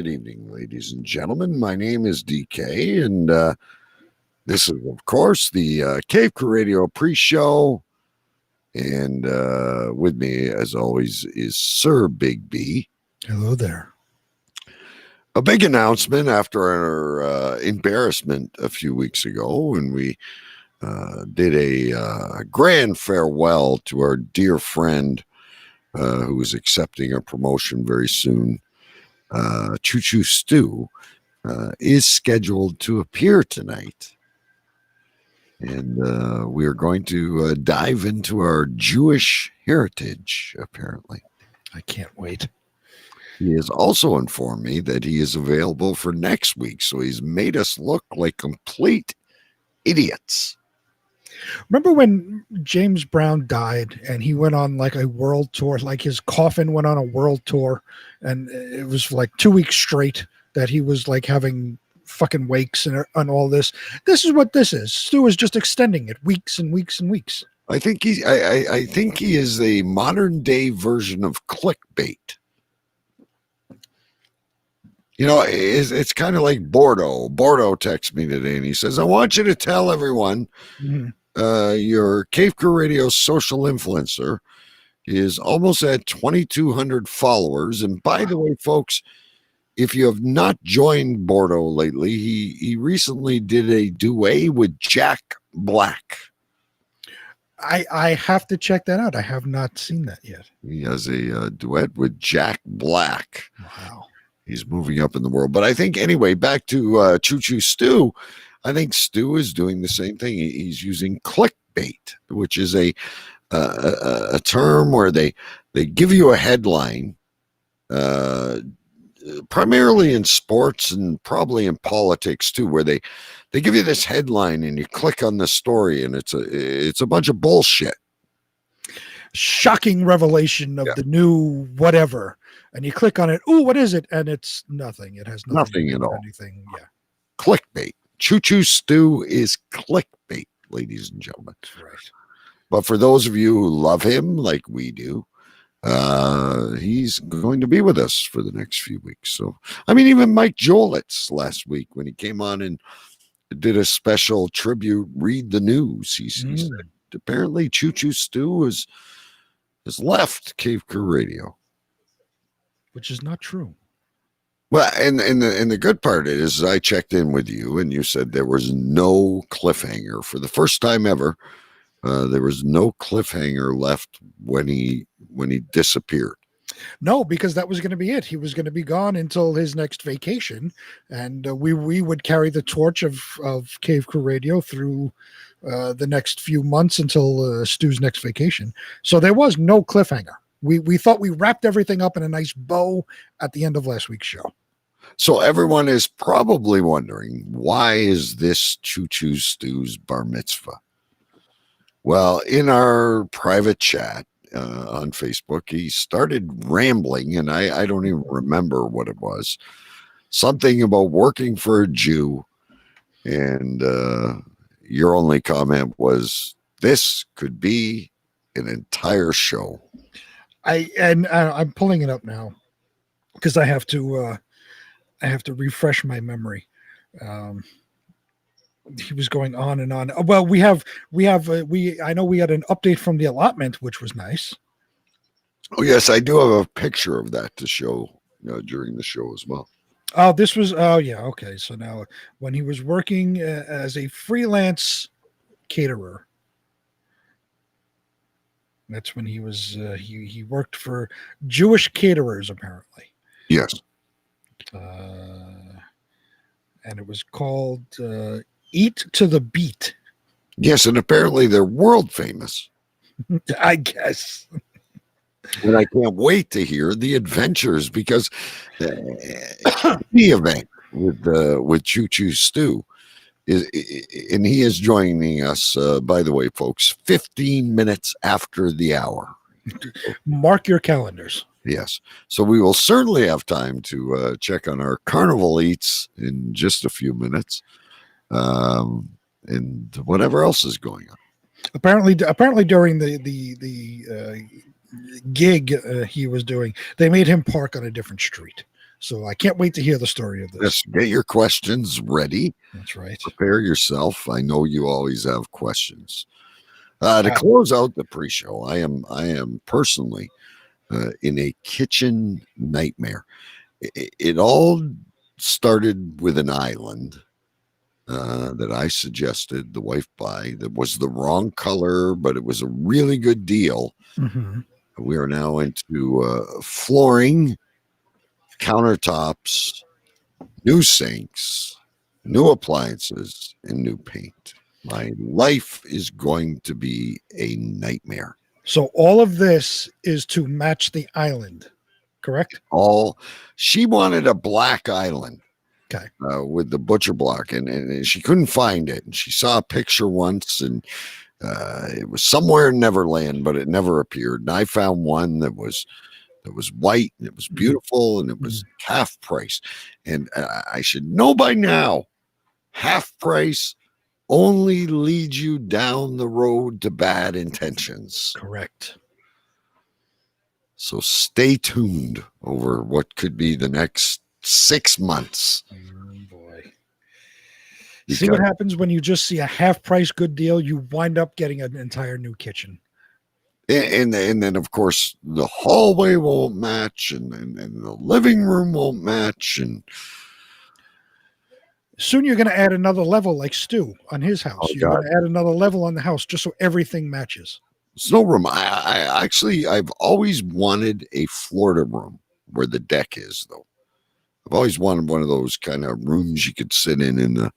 good evening, ladies and gentlemen. My name is DK, and this is, of course, the Cave Crew Radio pre-show. And with me, as always, is Sir Big B. Hello there. A big announcement after our embarrassment a few weeks ago when we did a grand farewell to our dear friend who is accepting a promotion very soon. Choo Choo Stu is scheduled to appear tonight. And we are going to dive into our Jewish heritage, apparently. I can't wait. He has also informed me that he is available for next week, so he's made us look like complete idiots. Remember when James Brown died and he went on like a world tour, like his coffin went on a world tour, and it was like 2 weeks straight that he was like having fucking wakes and all this. This is what this is. Stu is just extending it weeks and weeks and weeks. I think I think he is a modern day version of clickbait. You know, it's kind of like Bordeaux. Bordeaux texts me today and he says, I want you to tell everyone your Cave Crew Radio social influencer is almost at 2,200 followers. And by the way, folks, if you have not joined Bordeaux lately, he recently did a duet with Jack Black. I have to check that out. I have not seen that yet. He has a duet with Jack Black. Wow. He's moving up in the world. But I think, anyway, back to Choo Choo Stu. I think Stu is doing the same thing. He's using clickbait, which is a term where they give you a headline, primarily in sports and probably in politics too, where they give you this headline and you click on the story and it's a bunch of bullshit. Shocking revelation of the new whatever. And you click on it. Oh, what is it? And it's nothing. It has nothing at all. Anything. Yeah. Clickbait. Choo Choo Stu is clickbait, ladies and gentlemen. That's right. But for those of you who love him like we do, he's going to be with us for the next few weeks. So, I mean, even Mike Jolitz last week when he came on and did a special tribute, read the news. He said apparently Choo Choo Stu has left Cave Crew Radio. Which is not true. Well, and the good part is I checked in with you and you said there was no cliffhanger. For the first time ever, there was no cliffhanger left when he disappeared. No, because that was going to be it. He was going to be gone until his next vacation, and we would carry the torch of Cave Crew Radio through the next few months until Stu's next vacation. So there was no cliffhanger. We thought we wrapped everything up in a nice bow at the end of last week's show. So everyone is probably wondering, why is this Choo Choo Stu's bar mitzvah? Well, in our private chat on Facebook, he started rambling, and I don't even remember what it was. Something about working for a Jew, and your only comment was, this could be an entire show. I'm pulling it up now because I have to refresh my memory. He was going on and on. Well, I know we had an update from the allotment, which was nice. Oh yes, I do have a picture of that to show during the show as well. Oh, okay. So now when he was working as a freelance caterer. That's when he was he worked for Jewish caterers, apparently. Yes. And it was called Eat to the Beat. Yes, and apparently they're world famous. I guess. And I can't wait to hear the adventures, because the event with Choo Choo Stu and he is joining us, by the way, folks, 15 minutes after the hour. Mark your calendars. Yes. So we will certainly have time to check on our carnival eats in just a few minutes, and whatever else is going on. Apparently during the gig he was doing, they made him park on a different street. So I can't wait to hear the story of this. Yes, get your questions ready. That's right. Prepare yourself. I know you always have questions. To close out the pre-show, I am personally in a kitchen nightmare. It all started with an island that I suggested the wife buy that was the wrong color, but it was a really good deal. Mm-hmm. We are now into flooring, countertops, new sinks, new appliances, and new paint. My life is going to be a nightmare. So all of this is to match the island, correct? She wanted a black island. Okay. With the butcher block, and she couldn't find it. And she saw a picture once, and it was somewhere in Neverland, but it never appeared. And I found one that was white, and it was beautiful, and it was half price. And I should know by now, half price only leads you down the road to bad intentions. Correct. So stay tuned over what could be the next 6 months. Oh boy. See what happens when you just see a half price good deal, you wind up getting an entire new kitchen. And then of course the hallway won't match, and the living room won't match, and soon you're going to add another level like Stu on his house. You're going to add another level on the house just so everything matches. There's no room. I've always wanted a Florida room where the deck is, though. I've always wanted one of those kind of rooms you could sit in the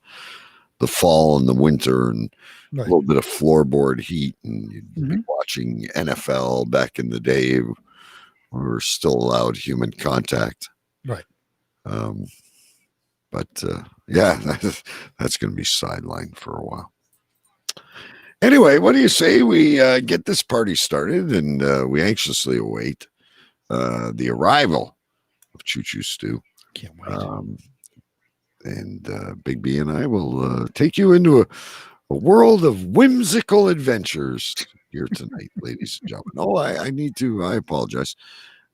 fall and the winter, and a little bit of floorboard heat, and you'd be watching NFL back in the day. We were still allowed human contact. Right. But yeah, that's going to be sidelined for a while. Anyway, what do you say we get this party started, and we anxiously await the arrival of Choo Choo Stu. Can't wait. And Big B and I will take you into a world of whimsical adventures here tonight, ladies and gentlemen. Oh, I apologize.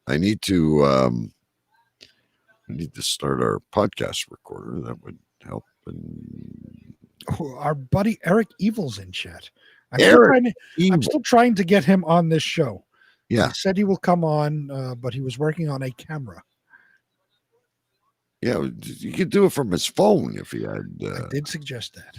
I need to start our podcast recorder. That would help. And our buddy Eric Evil's in chat. I'm still trying to get him on this show. Yeah. He said he will come on, but he was working on a camera. Yeah, you could do it from his phone if he had. I did suggest that.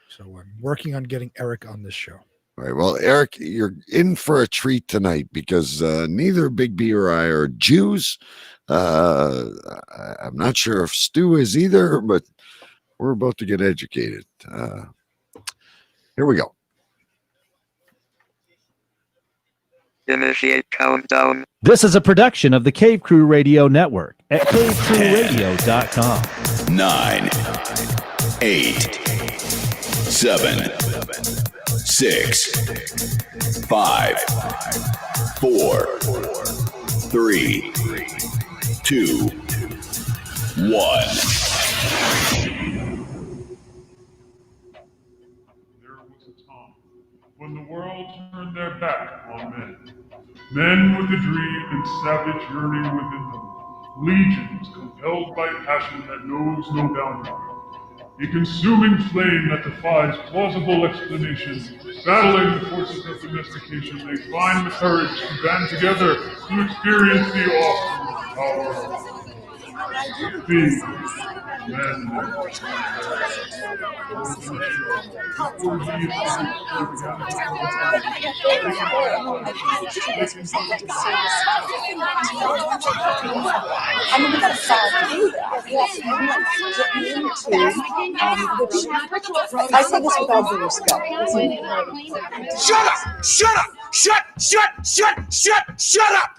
So I'm working on getting Eric on this show. All right. Well, Eric, you're in for a treat tonight because neither Big B or I are Jews. I'm not sure if Stu is either, but we're about to get educated. Here we go. Initiate countdown. This is a production of the Cave Crew Radio Network at cavecrewradio.com. 9, 8, 7, 6, 5, 4, 3, 2, 1. There was a time when the world turned their back on men. Men with a dream and savage yearning within them. Legions compelled by passion that knows no boundary. A consuming flame that defies plausible explanation. Battling the forces of domestication, they find the courage to band together to experience the awesome power of being men. I mean, we got to solve to do that. Yes, we want to get into, which I say this with all due respect. Shut up! Shut up! Shut up!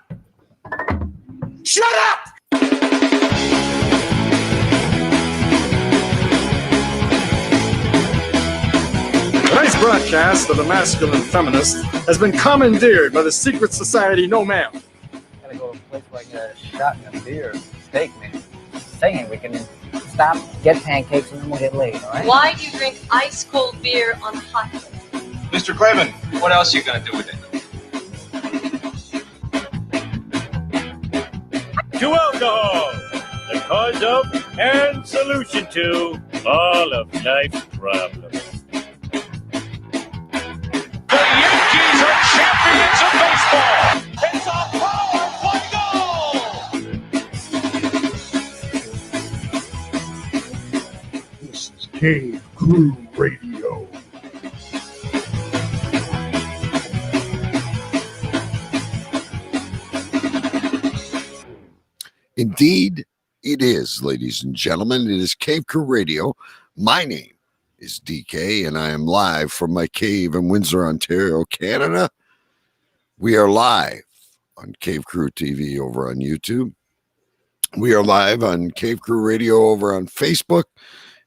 Shut up! Tonight's broadcast of the Masculine Feminist has been commandeered by the secret society No Ma'am. Gotta go to a place like a shotgun beer, steak, man. Saying we can stop, get pancakes, and then we'll get laid, all right? Why do you drink ice cold beer on hot day? Mr. Craven, what else are you gonna do with it? To alcohol, cause of and solution to all of life's problems. The Yankees are champions of baseball. It's a power play goal. This is Cave Crew Radio. Indeed, it is, ladies and gentlemen. It is Cave Crew Radio. My name is DK, and I am live from my cave in Windsor, Ontario, Canada. We are live on Cave Crew TV over on YouTube. We are live on Cave Crew Radio over on Facebook,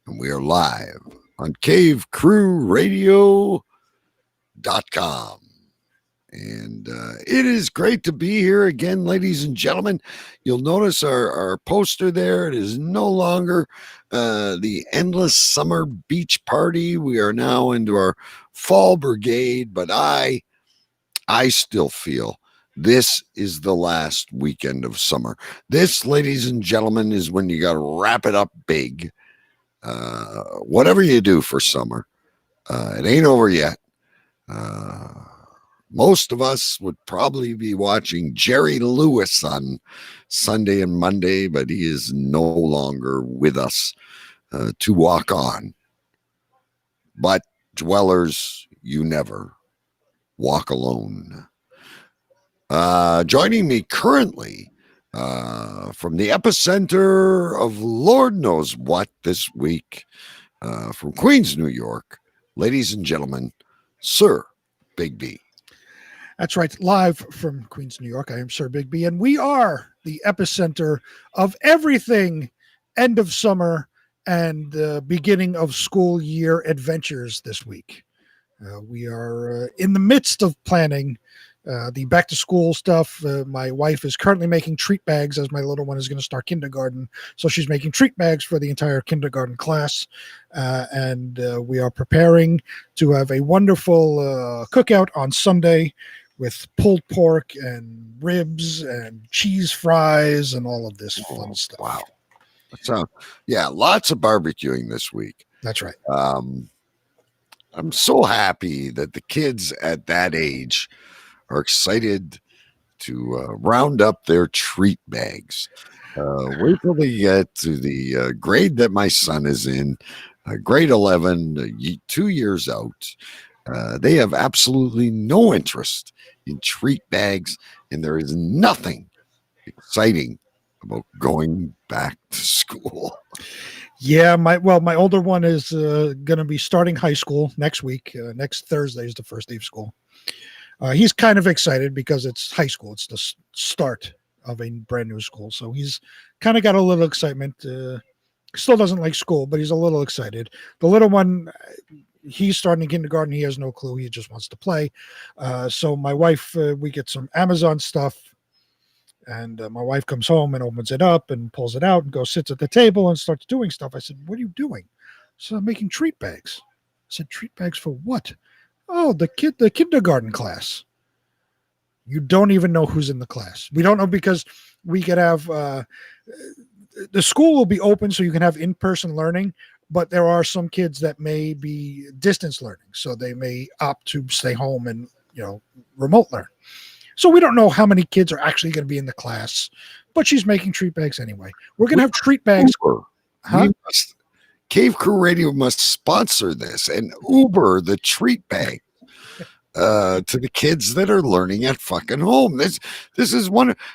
and we are live on cavecrewradio.com. And it is great to be here again, ladies and gentlemen. You'll notice our poster there. It is no longer the endless summer beach party. We are now into our fall brigade, but I still feel this is the last weekend of summer. This, ladies and gentlemen, is when you got to wrap it up big. Whatever you do for summer, it ain't over yet. Most of us would probably be watching Jerry Lewis on Sunday and Monday, but he is no longer with us to walk on. But dwellers, you never walk alone. Joining me currently from the epicenter of Lord knows what this week, from Queens, New York, ladies and gentlemen, Sir Big B. That's right. Live from Queens, New York. I am Sir Big B, and we are the epicenter of everything end of summer and beginning of school year adventures this week. We are in the midst of planning the back to school stuff. My wife is currently making treat bags as my little one is going to start kindergarten. So she's making treat bags for the entire kindergarten class. And we are preparing to have a wonderful cookout on Sunday with pulled pork and ribs and cheese fries and all of this fun stuff. Wow. So, yeah, lots of barbecuing this week. That's right. I'm so happy that the kids at that age are excited to round up their treat bags. Wait till they get to the grade that my son is in, grade 11, 2 years out. They have absolutely no interest in treat bags, and there is nothing exciting about going back to school. Yeah, my older one is going to be starting high school next week. Next Thursday is the first day of school. He's kind of excited because it's high school. It's the start of a brand new school. So he's kind of got a little excitement. Still doesn't like school, but he's a little excited. The little one, he's starting kindergarten. He has no clue. He just wants to play. So my wife, we get some Amazon stuff. And my wife comes home and opens it up and pulls it out and goes, sits at the table and starts doing stuff. I said, "What are you doing?" So I'm making treat bags. I said, "Treat bags for what?" "Oh, the kindergarten class." You don't even know who's in the class. We don't know because we could have the school will be open so you can have in-person learning, but there are some kids that may be distance learning. So they may opt to stay home and, remote learn. So we don't know how many kids are actually going to be in the class, but she's making treat bags anyway. We're going to have treat bags. Huh? Cave Crew Radio must sponsor this and Uber the treat bag to the kids that are learning at fucking home. This is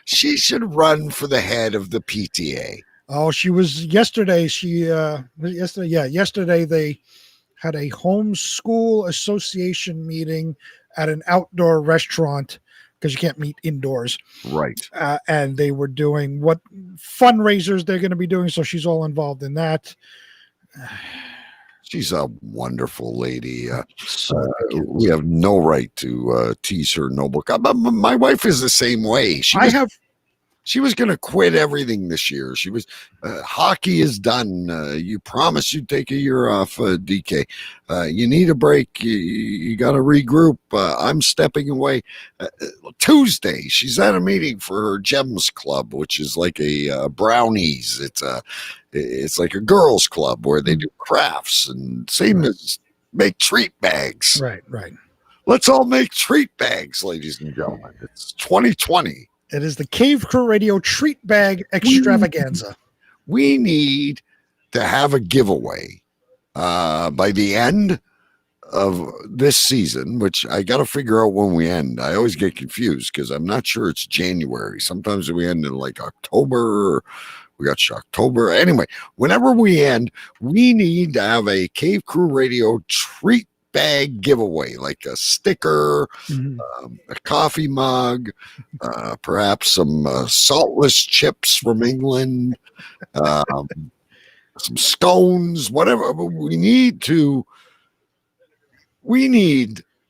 she should run for the head of the PTA. Oh, she was yesterday. Yesterday they had a homeschool association meeting at an outdoor restaurant because you can't meet indoors. Right. And they were doing what fundraisers they're going to be doing. So she's all involved in that. She's a wonderful lady. We have no right to tease her noble. My wife is the same way. she was going to quit everything this year. She was hockey is done. You promised you'd take a year off, DK. You need a break. You got to regroup. I'm stepping away. Tuesday, she's at a meeting for her Gems Club, which is like a brownies. It's like a girls' club where they do crafts and same as make treat bags. Right. Let's all make treat bags, ladies and gentlemen. It's 2020. It is the Cave Crew Radio treat bag extravaganza. We need to have a giveaway by the end of this season, which I got to figure out when we end. I always get confused because I'm not sure it's January. Sometimes we end in like October. Or we got Shocktober. Anyway, whenever we end, we need to have a Cave Crew Radio treat bag giveaway, like a sticker, a coffee mug, perhaps some saltless chips from England, some scones, whatever.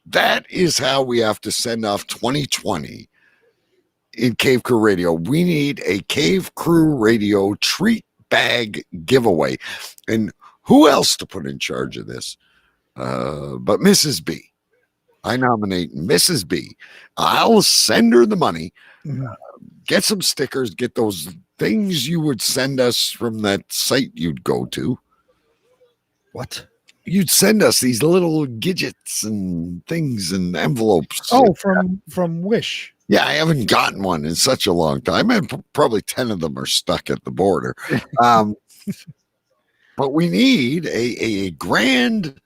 That is how we have to send off 2020 in Cave Crew Radio. We need a Cave Crew Radio treat bag giveaway. And who else to put in charge of this? But Mrs. B. I nominate Mrs. B. I'll send her the money, get some stickers, get those things you would send us from that site you'd go to. What? You'd send us these little gadgets and things and envelopes. Oh, from Wish. Yeah, I haven't gotten one in such a long time. And probably 10 of them are stuck at the border. But we need a grand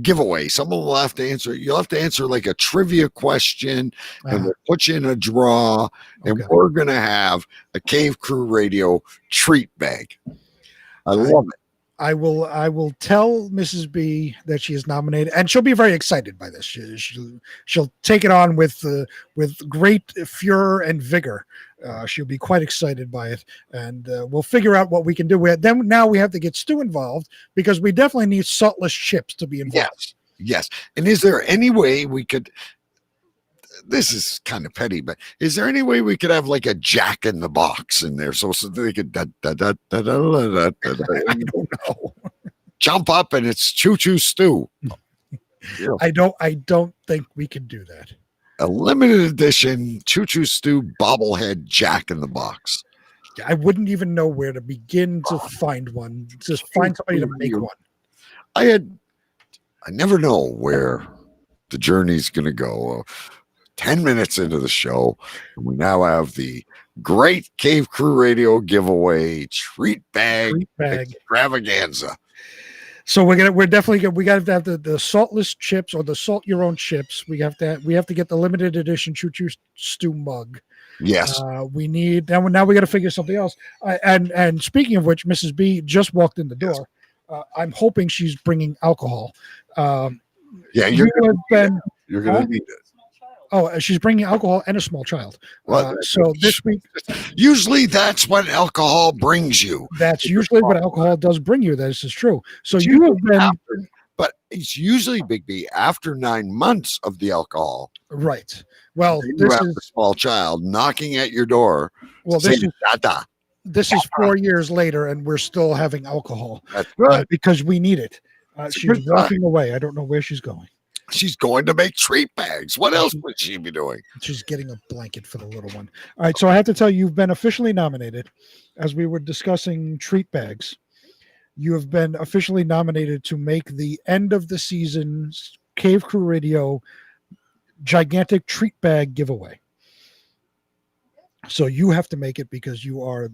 giveaway. Someone will have to answer. You'll have to answer like a trivia question, and we'll put you in a draw, and we're going to have a Cave Crew Radio treat bag. I love it. I will tell Mrs. B that she is nominated, and she'll be very excited by this. She'll take it on with great furor and vigor. She'll be quite excited by it, and we'll figure out what we can do with it. Then now we have to get Stu involved because we definitely need saltless chips to be involved. Yes. And is there any way we could? This is kind of petty, but is there any way we could have like a Jack in the Box in there so they could I don't know. Jump up and it's Choo Choo Stu. Yeah. I don't think we can do that. A limited edition Choo Choo Stu bobblehead Jack in the Box. I wouldn't even know where to begin to find one. Just find somebody to make one. I never know where the journey's going to go. 10 minutes into the show, and we now have the great Cave Crew Radio giveaway treat bag extravaganza. So we got to have the saltless chips or the salt your own chips. We have to get the limited edition Choo Choo Stu mug. Yes. We need now we got to figure something else. And speaking of which, Mrs. B just walked in the door. I'm hoping she's bringing alcohol. Yeah, you're going to need it. Oh, she's bringing alcohol and a small child. So this week, usually that's what alcohol brings you. That's usually what alcohol does bring you. This is true. So you have been, but it's usually Big B after 9 months of the alcohol. Right. Well, this is a small child knocking at your door. Well, this is 4 years later, and we're still having alcohol. That's good because we need it. She's walking away. I don't know where she's going. She's going to make treat bags. What else would she be doing? She's getting a blanket for the little one. All right. So I have to tell you, you've been officially nominated. As we were discussing treat bags, you have been officially nominated to make the end of the season Cave Crew Radio gigantic treat bag giveaway. So you have to make it because you are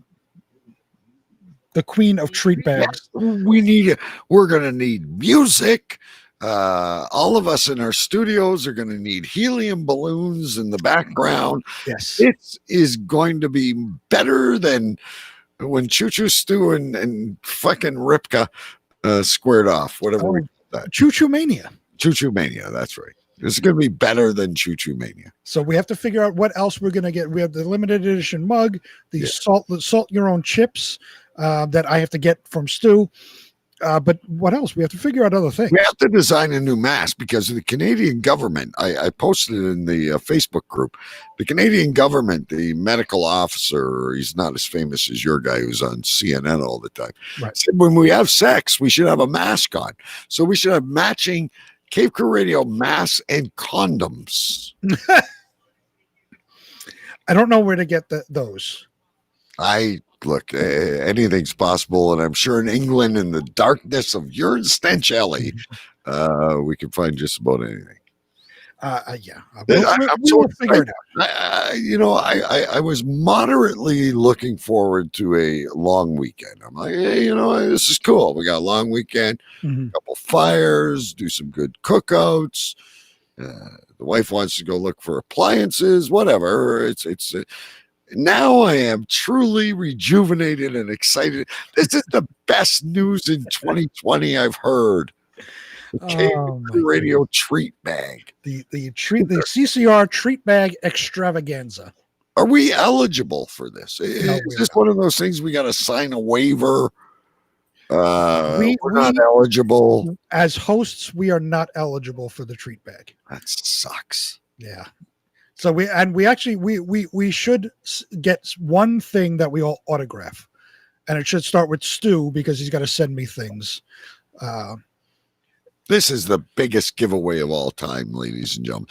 the queen of treat bags. We're going to need music. All of us in our studios are going to need helium balloons in the background. Yes. It is going to be better than when Choo Choo Stu and fucking Ripka squared off. Whatever we call that. Choo Choo Mania. Choo Choo Mania. That's right. It's going to be better than Choo Choo Mania. So we have to figure out what else we're going to get. We have the limited edition mug, the salt your own chips that I have to get from Stu. But what else? We have to figure out other things. We have to design a new mask because the Canadian government, I posted it in the Facebook group, the Canadian government, the medical officer, he's not as famous as your guy who's on CNN all the time, Right. said when we have sex, we should have a mask on. So we should have matching Cave Crew Radio masks and condoms. I don't know where to get those. Look, anything's possible, and I'm sure in England, in the darkness of your stench alley, we can find just about anything. Yeah, I'm we so will figure it out. I was moderately looking forward to a long weekend. I'm like, hey, this is cool. We got a long weekend, a couple fires, do some good cookouts. The wife wants to go look for appliances, whatever. It's now I am truly rejuvenated and excited. This is the best news in 2020 I've heard. The Cave Crew Radio treat bag. The CCR treat bag extravaganza. Are we eligible for this? Is this one of those things we got to sign a waiver? We're not eligible. As hosts, we are not eligible for the treat bag. That sucks. Yeah. So we should get one thing that we all autograph, and it should start with Stu because he's got to send me things. This is the biggest giveaway of all time, ladies and gentlemen.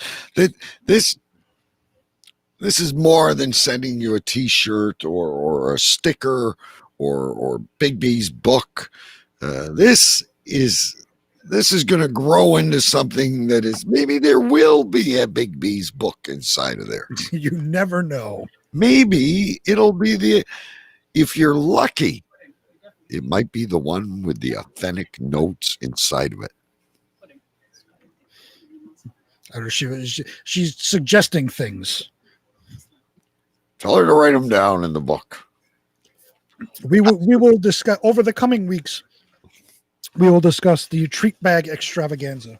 This is more than sending you a T-shirt or a sticker or Big B's book. This is going to grow into something that is, maybe there will be a Big B's book inside of there. You never know. Maybe it'll be if you're lucky, it might be the one with the authentic notes inside of it. She's suggesting things. Tell her to write them down in the book. We will discuss over the coming weeks. We will discuss the treat bag extravaganza,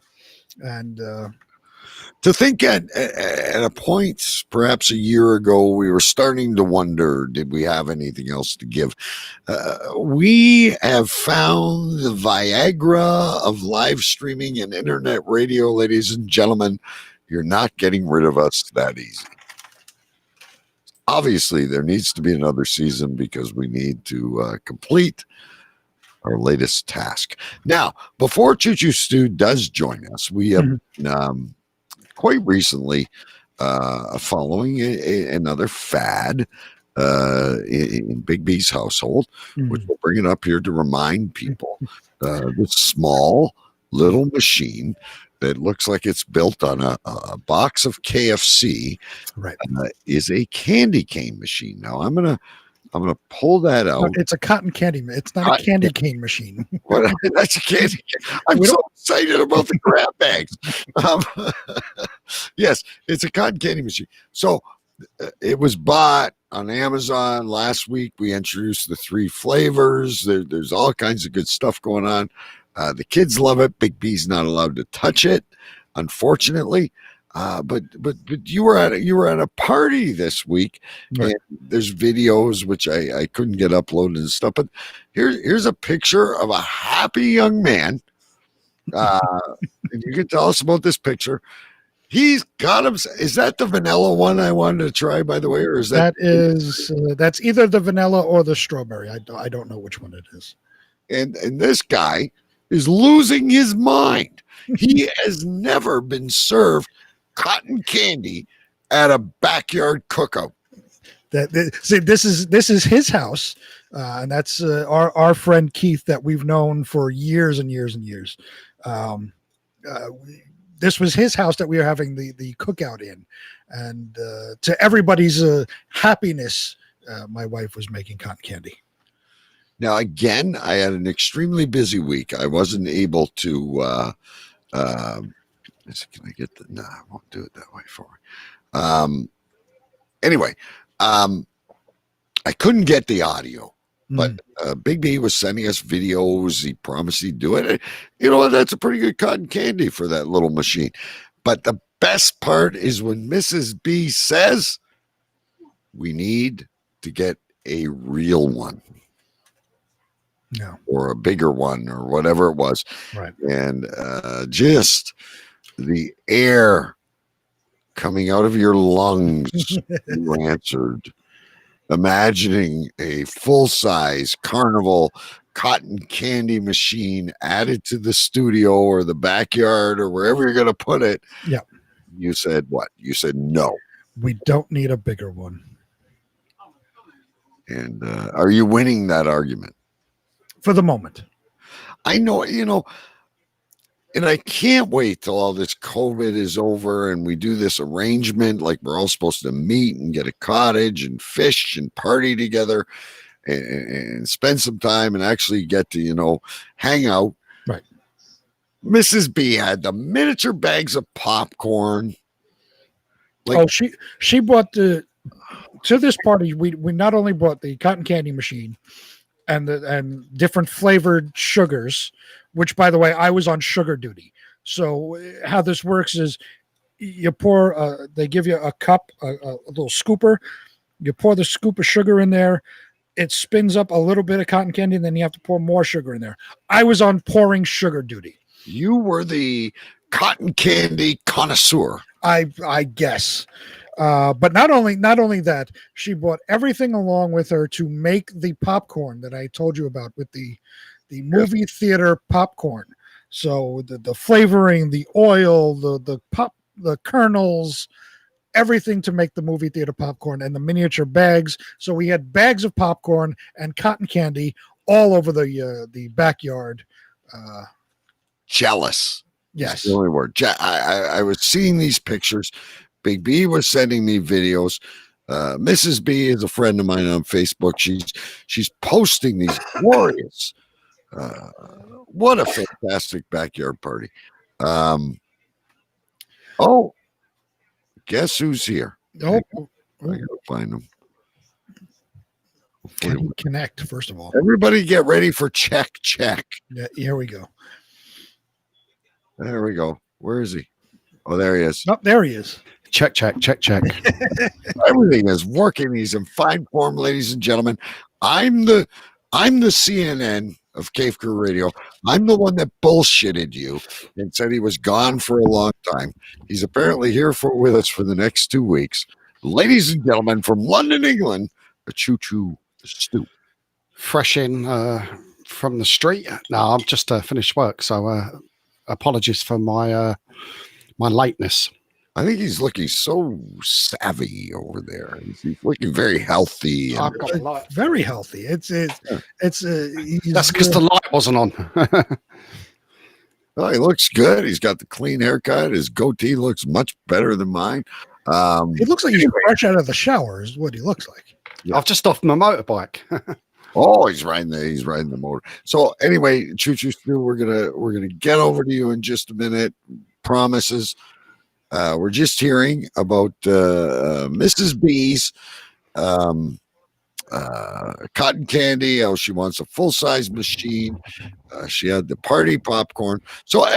and to think at a point, perhaps a year ago, we were starting to wonder: did we have anything else to give? We have found the Viagra of live streaming and internet radio, ladies and gentlemen. You're not getting rid of us that easy. Obviously, there needs to be another season because we need to complete our latest task. Now, before Choo Choo Stu does join us, we have quite recently following another fad in Big B's household, which we'll bring it up here to remind people. This small little machine that looks like it's built on a box of KFC, right? Is a candy cane machine. Now I'm gonna pull that out. It's a cotton candy. It's not a candy cane machine. That's a candy cane. I'm so excited about the grab bags. Yes, it's a cotton candy machine. So it was bought on Amazon last week. We introduced the 3 flavors. There's all kinds of good stuff going on. The kids love it. Big B's not allowed to touch it, unfortunately. But you were at a party this week, right? And there's videos which I couldn't get uploaded and stuff. But here's a picture of a happy young man. And you can tell us about this picture. He's got him. Is that the vanilla one I wanted to try, by the way, or is that's either the vanilla or the strawberry? I don't know which one it is. And this guy is losing his mind. He has never been served cotton candy at a backyard cookout. See, this is his house, and that's our friend Keith that we've known for years and years and years. This was his house that we were having the cookout in, and to everybody's happiness, my wife was making cotton candy. Now, again, I had an extremely busy week. I wasn't able to. Can I get the? No, I won't do it that way for me. Anyway, I couldn't get the audio, but Big B was sending us videos. He promised he'd do it. You know what? That's a pretty good cotton candy for that little machine. But the best part is when Mrs. B says we need to get a real one. No. or a bigger one or whatever it was. Right. And just the air coming out of your lungs, you answered, imagining a full-size carnival cotton candy machine added to the studio or the backyard or wherever you're going to put it. Yeah. You said what? You said no. We don't need a bigger one. And are you winning that argument? For the moment. I know, and I can't wait till all this COVID is over and we do this arrangement like we're all supposed to meet and get a cottage and fish and party together and spend some time and actually get to, hang out. Right. Mrs. B had the miniature bags of popcorn. She brought to this party. We not only brought the cotton candy machine and different flavored sugars, which, by the way, I was on sugar duty. So how this works is you pour, they give you a cup, a little scooper. You pour the scoop of sugar in there. It spins up a little bit of cotton candy, and then you have to pour more sugar in there. I was on pouring sugar duty. You were the cotton candy connoisseur. I guess. But not only that, she brought everything along with her to make the popcorn that I told you about with the movie theater popcorn. So the flavoring, the oil, the kernels, everything to make the movie theater popcorn, and the miniature bags. So we had bags of popcorn and cotton candy all over the backyard. Jealous. Yes. That's the only word. I was seeing these pictures. Big B was sending me videos. Mrs. B is a friend of mine on Facebook. She's posting these glorious. What a fantastic backyard party. Guess who's here? Oh, I gotta find them. Can he connect, first of all? Everybody get ready for check. Yeah, here we go. There we go. Where is he? Oh, there he is. Oh, there he is. Check. Everything is working. He's in fine form, ladies and gentlemen. I'm the CNN of Cave Crew Radio. I'm the one that bullshitted you and said he was gone for a long time. He's apparently here with us for the next 2 weeks. Ladies and gentlemen, from London, England, a Choo Choo Stu. Fresh in from the street. No, I'm just finished work, so apologies for my lateness. I think he's looking so savvy over there. He's looking very healthy. Very healthy. It's that's because the light wasn't on. Well, he looks good. He's got the clean haircut. His goatee looks much better than mine. He looks like he's fresh out of the shower. Is what he looks like. Yeah. I've just off my motorbike. Oh, he's riding the motor. So anyway, Choo Choo Stu, we're gonna get over to you in just a minute. Promises. We're just hearing about Mrs. B's cotton candy. How she wants a full-size machine. She had the party popcorn. So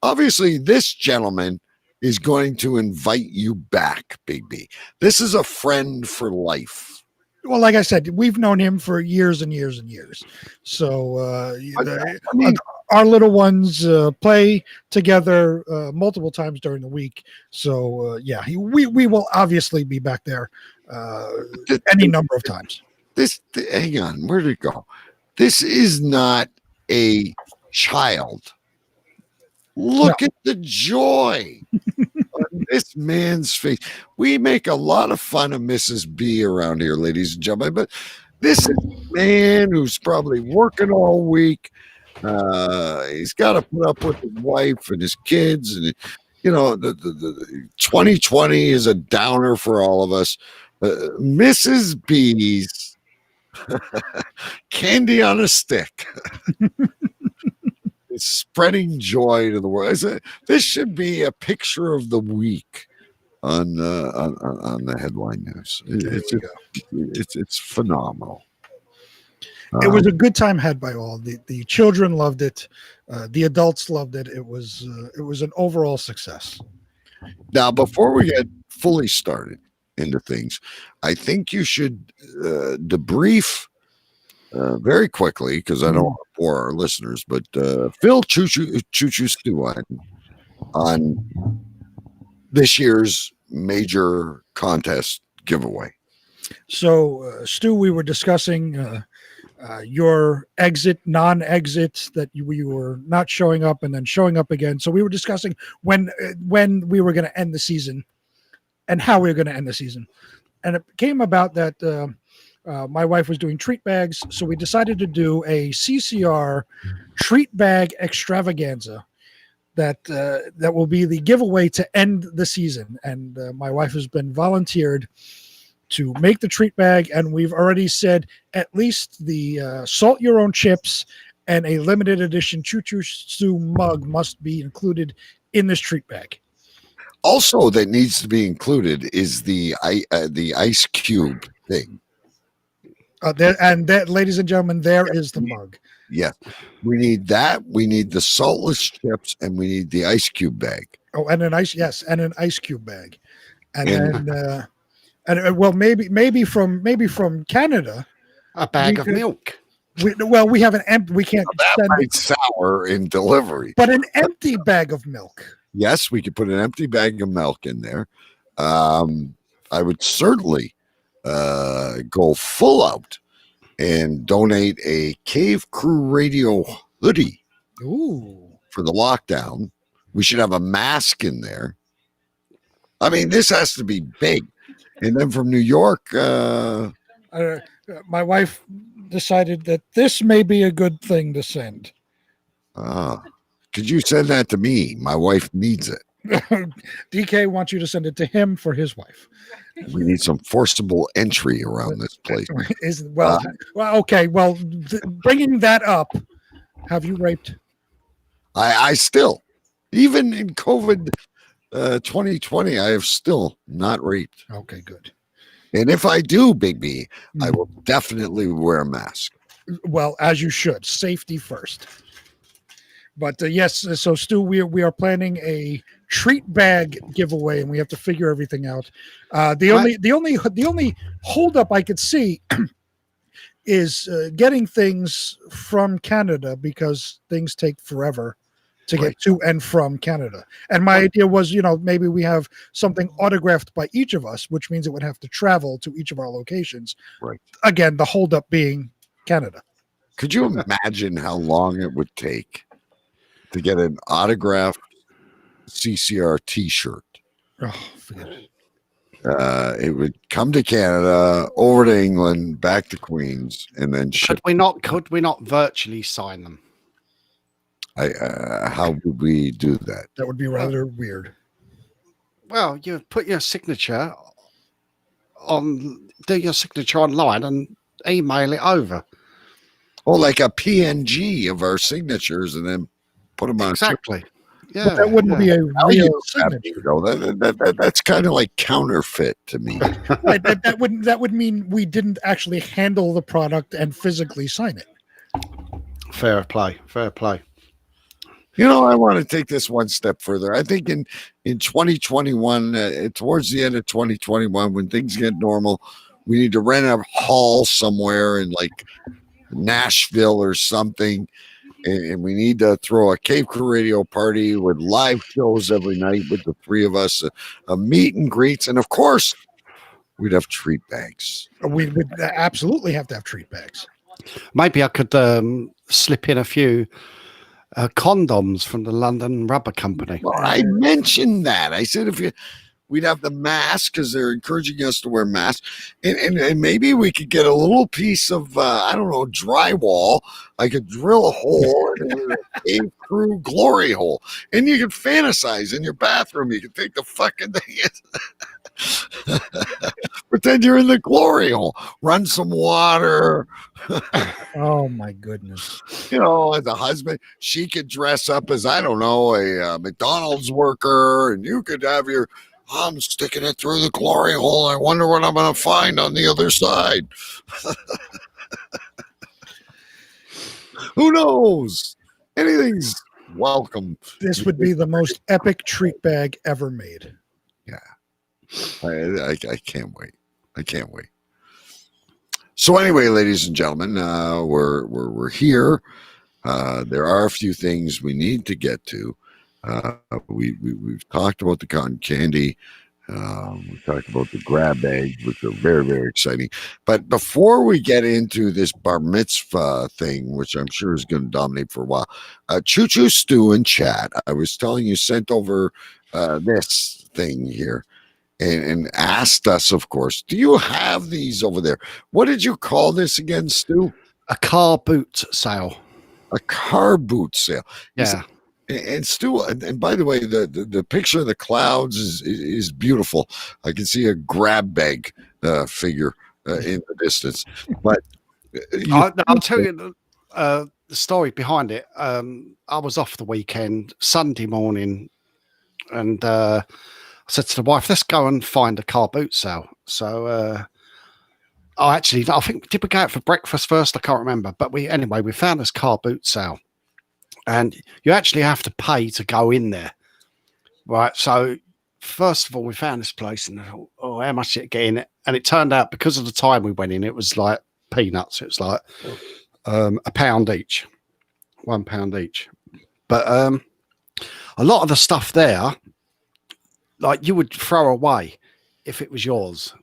obviously this gentleman is going to invite you back, Big B. This is a friend for life. Well, like I said, we've known him for years and years and years. So our little ones play together multiple times during the week. So we will obviously be back there any number of times. Hang on, where did it go? This is not a child. Look at the joy on this man's face. We make a lot of fun of Mrs. B around here, ladies and gentlemen, but this is a man who's probably working all week. He's got to put up with his wife and his kids, and the 2020 is a downer for all of us. Mrs. B's candy on a stick. It's spreading joy to the world. This should be a picture of the week on the headline news. It's phenomenal. It was a good time had by all. The children loved it. The adults loved it. It was an overall success. Now, before we get fully started into things, I think you should debrief very quickly, because I don't want to bore our listeners, but fill Choo Choo Stu on this year's major contest giveaway. So, Stu, we were discussing your non-exit, that you were not showing up and then showing up again. So we were discussing when we were going to end the season and how we were going to end the season. And it came about that my wife was doing treat bags. So we decided to do a CCR treat bag extravaganza that will be the giveaway to end the season. And my wife has been volunteered to make the treat bag, and we've already said at least the salt your own chips and a limited edition Choo Choo Stu mug must be included in this treat bag. Also, that needs to be included is the ice cube thing. Ladies and gentlemen, there is the mug. Yeah, we need that. We need the saltless chips, and we need the ice cube bag. Oh, and an ice cube bag, and well, maybe from Canada, a bag of milk. We have an empty. We can't that might sour in delivery, but an empty bag of milk. Yes, we could put an empty bag of milk in there. I would certainly go full out and donate a Cave Crew Radio hoodie. Ooh. For the lockdown. We should have a mask in there. I mean, this has to be big. And then from New York, my wife decided that this may be a good thing to send. Could you send that to me? My wife needs it. DK wants you to send it to him for his wife. We need some forcible entry around this place. Okay. Well, bringing that up, have you raped? I still, even in COVID 2020, I have still not raped. Okay, good. And if I do, Big B, I will definitely wear a mask. Well, as you should. Safety first. But yes, so Stu, we are planning a treat bag giveaway, and we have to figure everything out. The only holdup I could see is getting things from Canada, because things take forever to get to and from Canada. And my idea was, maybe we have something autographed by each of us, which means it would have to travel to each of our locations. Right. Again, the holdup being Canada. Could you imagine how long it would take to get an autographed CCR T-shirt? Oh, forget it. It would come to Canada, over to England, back to Queens, and then ship. Could we not virtually sign them? How would we do that? That would be rather weird. Well, you put your signature do your signature online and email it over. Oh, like a PNG of our signatures, and then put them on. Exactly. Yeah, but that wouldn't be a real signature. That's kind of like counterfeit to me. Right, that would mean we didn't actually handle the product and physically sign it. Fair play. I want to take this one step further. I think in 2021, towards the end of 2021, when things get normal, we need to rent a hall somewhere in like Nashville or something. And we need to throw a Cave Crew Radio party with live shows every night with the three of us, a meet and greets. And of course, we'd have treat bags. We would absolutely have to have treat bags. Maybe I could slip in a few condoms from the London Rubber Company. Well, I mentioned that. I said we'd have the mask, because they're encouraging us to wear masks, and maybe we could get a little piece of drywall. I could drill a hole in a Cave Crew glory hole, and you could fantasize in your bathroom. You could take the fucking thing, pretend you're in the glory hole, run some water. Oh my goodness! As a husband, she could dress up as a McDonald's worker, and you could have your. I'm sticking it through the glory hole. I wonder what I'm going to find on the other side. Who knows? Anything's welcome. This would be the most epic treat bag ever made. Yeah. I can't wait. So anyway, ladies and gentlemen, we're here. There are a few things we need to get to. We've talked about the cotton candy. We talked about the grab bags, which are very, very exciting. But before we get into this bar mitzvah thing, which I'm sure is going to dominate for a while, Choo Choo Stu in chat, I was telling you, sent over this thing here and asked us, of course, do you have these over there? What did you call this again, Stu? A car boot sale. A car boot sale. Yeah. And Stu, and by the way, the picture of the clouds is beautiful. I can see a grab bag figure in the distance. But I'll tell you the story behind it. I was off the weekend, Sunday morning, and I said to the wife, "Let's go and find a car boot sale." So I think, did we go out for breakfast first? I can't remember, but we found this car boot sale. And you actually have to pay to go in there, right? So first of all, we found this place and I thought, oh, how much did it get in it? And it turned out, because of the time we went in, it was like peanuts. It was like £1 each, £1 each. But a lot of the stuff there, like, you would throw away if it was yours.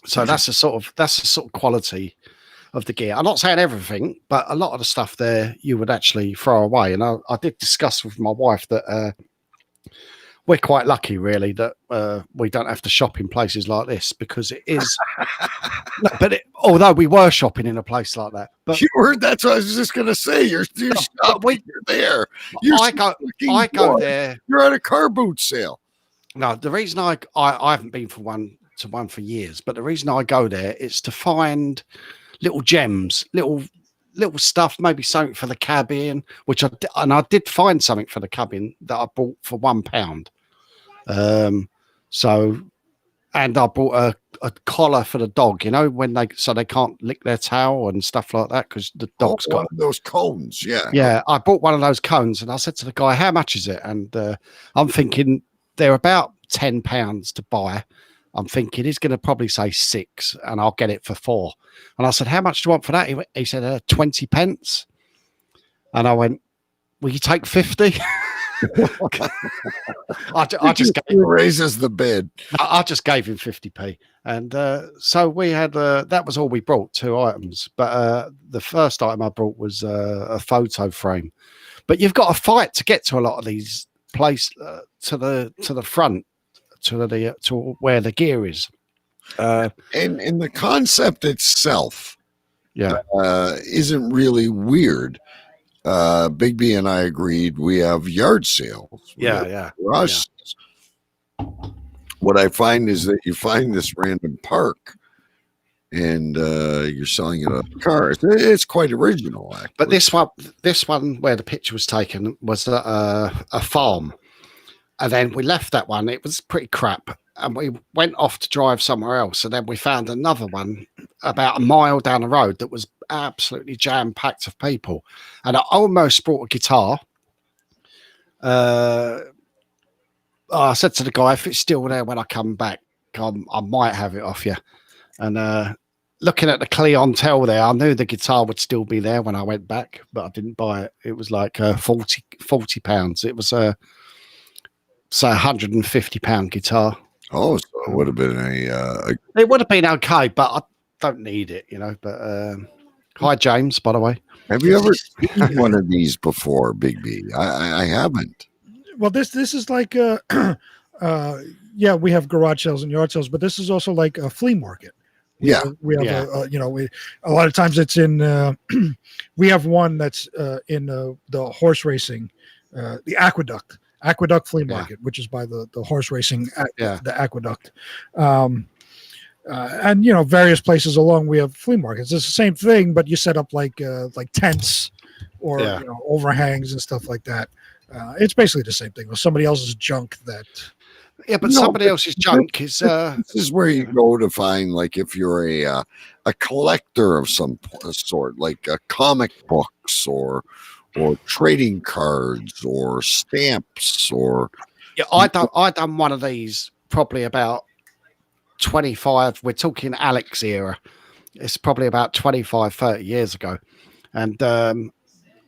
So that's the sort of quality of the gear. I'm not saying everything, but a lot of the stuff there you would actually throw away. And I did discuss with my wife that we're quite lucky, really, that we don't have to shop in places like this, because it is. Although we were shopping in a place like that, but that's what I was just going to say. You're there. I go there. You're at a car boot sale. No, the reason I haven't been for one for years, but the reason I go there is to find little gems, little stuff, maybe something for the cabin, which I did find something for the cabin that I bought for £1. And I bought a collar for the dog, when they can't lick their tail and stuff like that, because the dog's got those cones. Yeah, I bought one of those cones, and I said to the guy, "How much is it?" And I'm thinking they're about £10 to buy. I'm thinking he's going to probably say 6, and I'll get it for 4. And I said, "How much do you want for that?" He said, 20 pence. And I went, "Will you take 50? I just raises the bid. I just gave him 50p. And so we had, that was all we brought, 2 items. But the first item I brought was a photo frame. But you've got to fight to get to a lot of these places, to the front, to where the gear is. And the concept itself isn't really weird. Big B and I agreed. We have yard sales. Garage sales. What I find is that you find this random park and you're selling it a car. It's quite original, actually. But this one where the picture was taken was a farm. And then we left that one. It was pretty crap. And we went off to drive somewhere else. And then we found another one about a mile down the road that was absolutely jam-packed of people. And I almost brought a guitar. I said to the guy, if it's still there when I come back, I might have it off you. And looking at the clientele there, I knew the guitar would still be there when I went back, but I didn't buy it. It was like £40. It was a £150 guitar. Oh, so it would have been it would have been okay, but I don't need it, But hi, James, by the way. Have you ever seen one of these before, Big B? I haven't. Well, this is like we have garage sales and yard sales, but this is also like a flea market. We have a lot of times it's in. We have one that's in the horse racing, the Aqueduct Flea Market, which is by the horse racing, the Aqueduct. And various places along we have flea markets. It's the same thing, but you set up like tents or overhangs and stuff like that. It's basically the same thing with somebody else's junk that. Yeah, but somebody else's junk is. This is where you go to find, like, if you're a collector of some sort, like comic books or trading cards or stamps or. Yeah, I done one of these probably about 25. We're talking Alex era. It's probably about 25, 30 years ago. And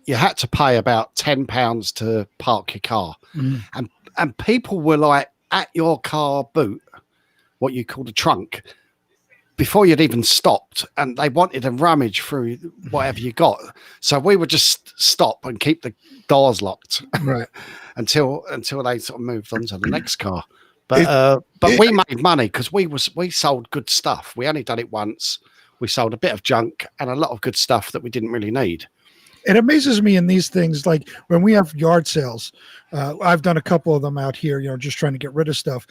you had to pay about £10 to park your car. And people were like at your car boot, what you call the trunk, before you'd even stopped, and they wanted to rummage through whatever you got. So we would just stop and keep the doors locked, right, until they sort of moved on to the next car. But we made money because we sold good stuff. We only done it once. We sold a bit of junk and a lot of good stuff that we didn't really need. It amazes me in these things, like when we have yard sales. I've done a couple of them out here, just trying to get rid of stuff,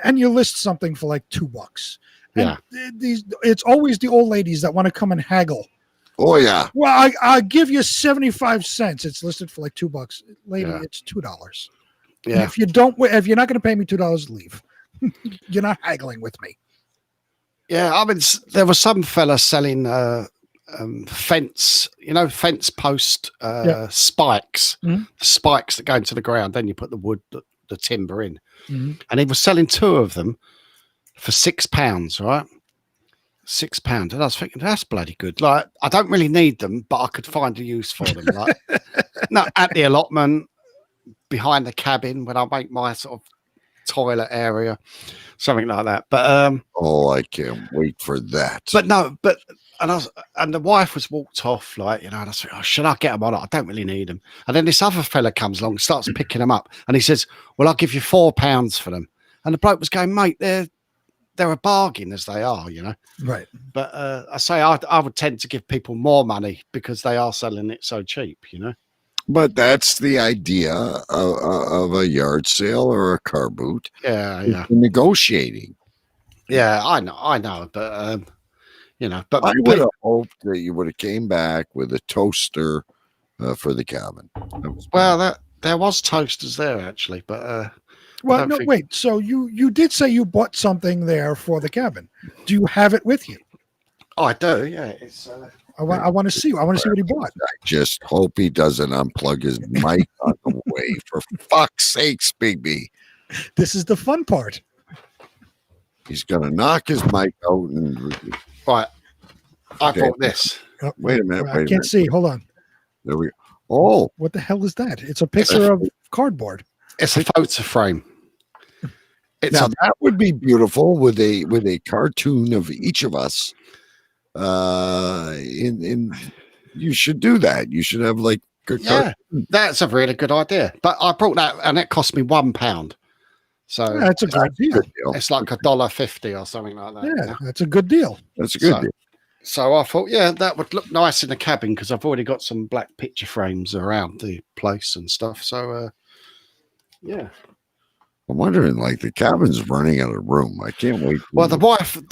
and you list something for like $2. And it's always the old ladies that want to come and haggle. Oh yeah. Well, I'll give you 75 cents. It's listed for like $2. Lady, it's $2. Yeah. If you're not going to pay me $2, leave. You're not haggling with me. Yeah, I mean, there was some fella selling fence post spikes, the spikes that go into the ground. Then you put the wood, the timber in, and he was selling 2 of them for £6, right? £6, and I was thinking that's bloody good. Like, I don't really need them, but I could find a use for them. Like, no, at the allotment, behind the cabin when I make my sort of toilet area, something like that. But I can't wait for that. But no, and the wife was walked off, like, and I was like, should I get them or not? I don't really need them. And then this other fella comes along, starts picking them up, and he says, well, I'll give you £4 for them. And the bloke was going, mate, they're a bargain as they are, Right. But I say I would tend to give people more money because they are selling it so cheap, But that's the idea of a yard sale or a car boot. Yeah. Negotiating. Yeah, I know, but but I would have hoped that you would have came back with a toaster for the cabin. Well, there was toasters there actually, but well, no, wait. So you did say you bought something there for the cabin. Do you have it with you? Oh, I do. Yeah, it's. I want to see. I want to see what he bought. I just hope he doesn't unplug his mic on the way. For fuck's sakes, Big B. This is the fun part. He's gonna knock his mic out and. Right. I bought this. Oh, wait a minute. I can't see. Hold on. There we go. Oh, what the hell is that? It's a picture of cardboard. It's a photo frame. Now that would be beautiful with a cartoon of each of us. You should do that. You should have like that's a really good idea. But I brought that and it cost me £1. So that's a great deal. It's like $1.50 or something like that. Yeah, that's a good deal. That's a good deal. So I thought, that would look nice in the cabin because I've already got some black picture frames around the place and stuff. So yeah. I'm wondering, like, the cabin's running out of room. I can't wait. Well, the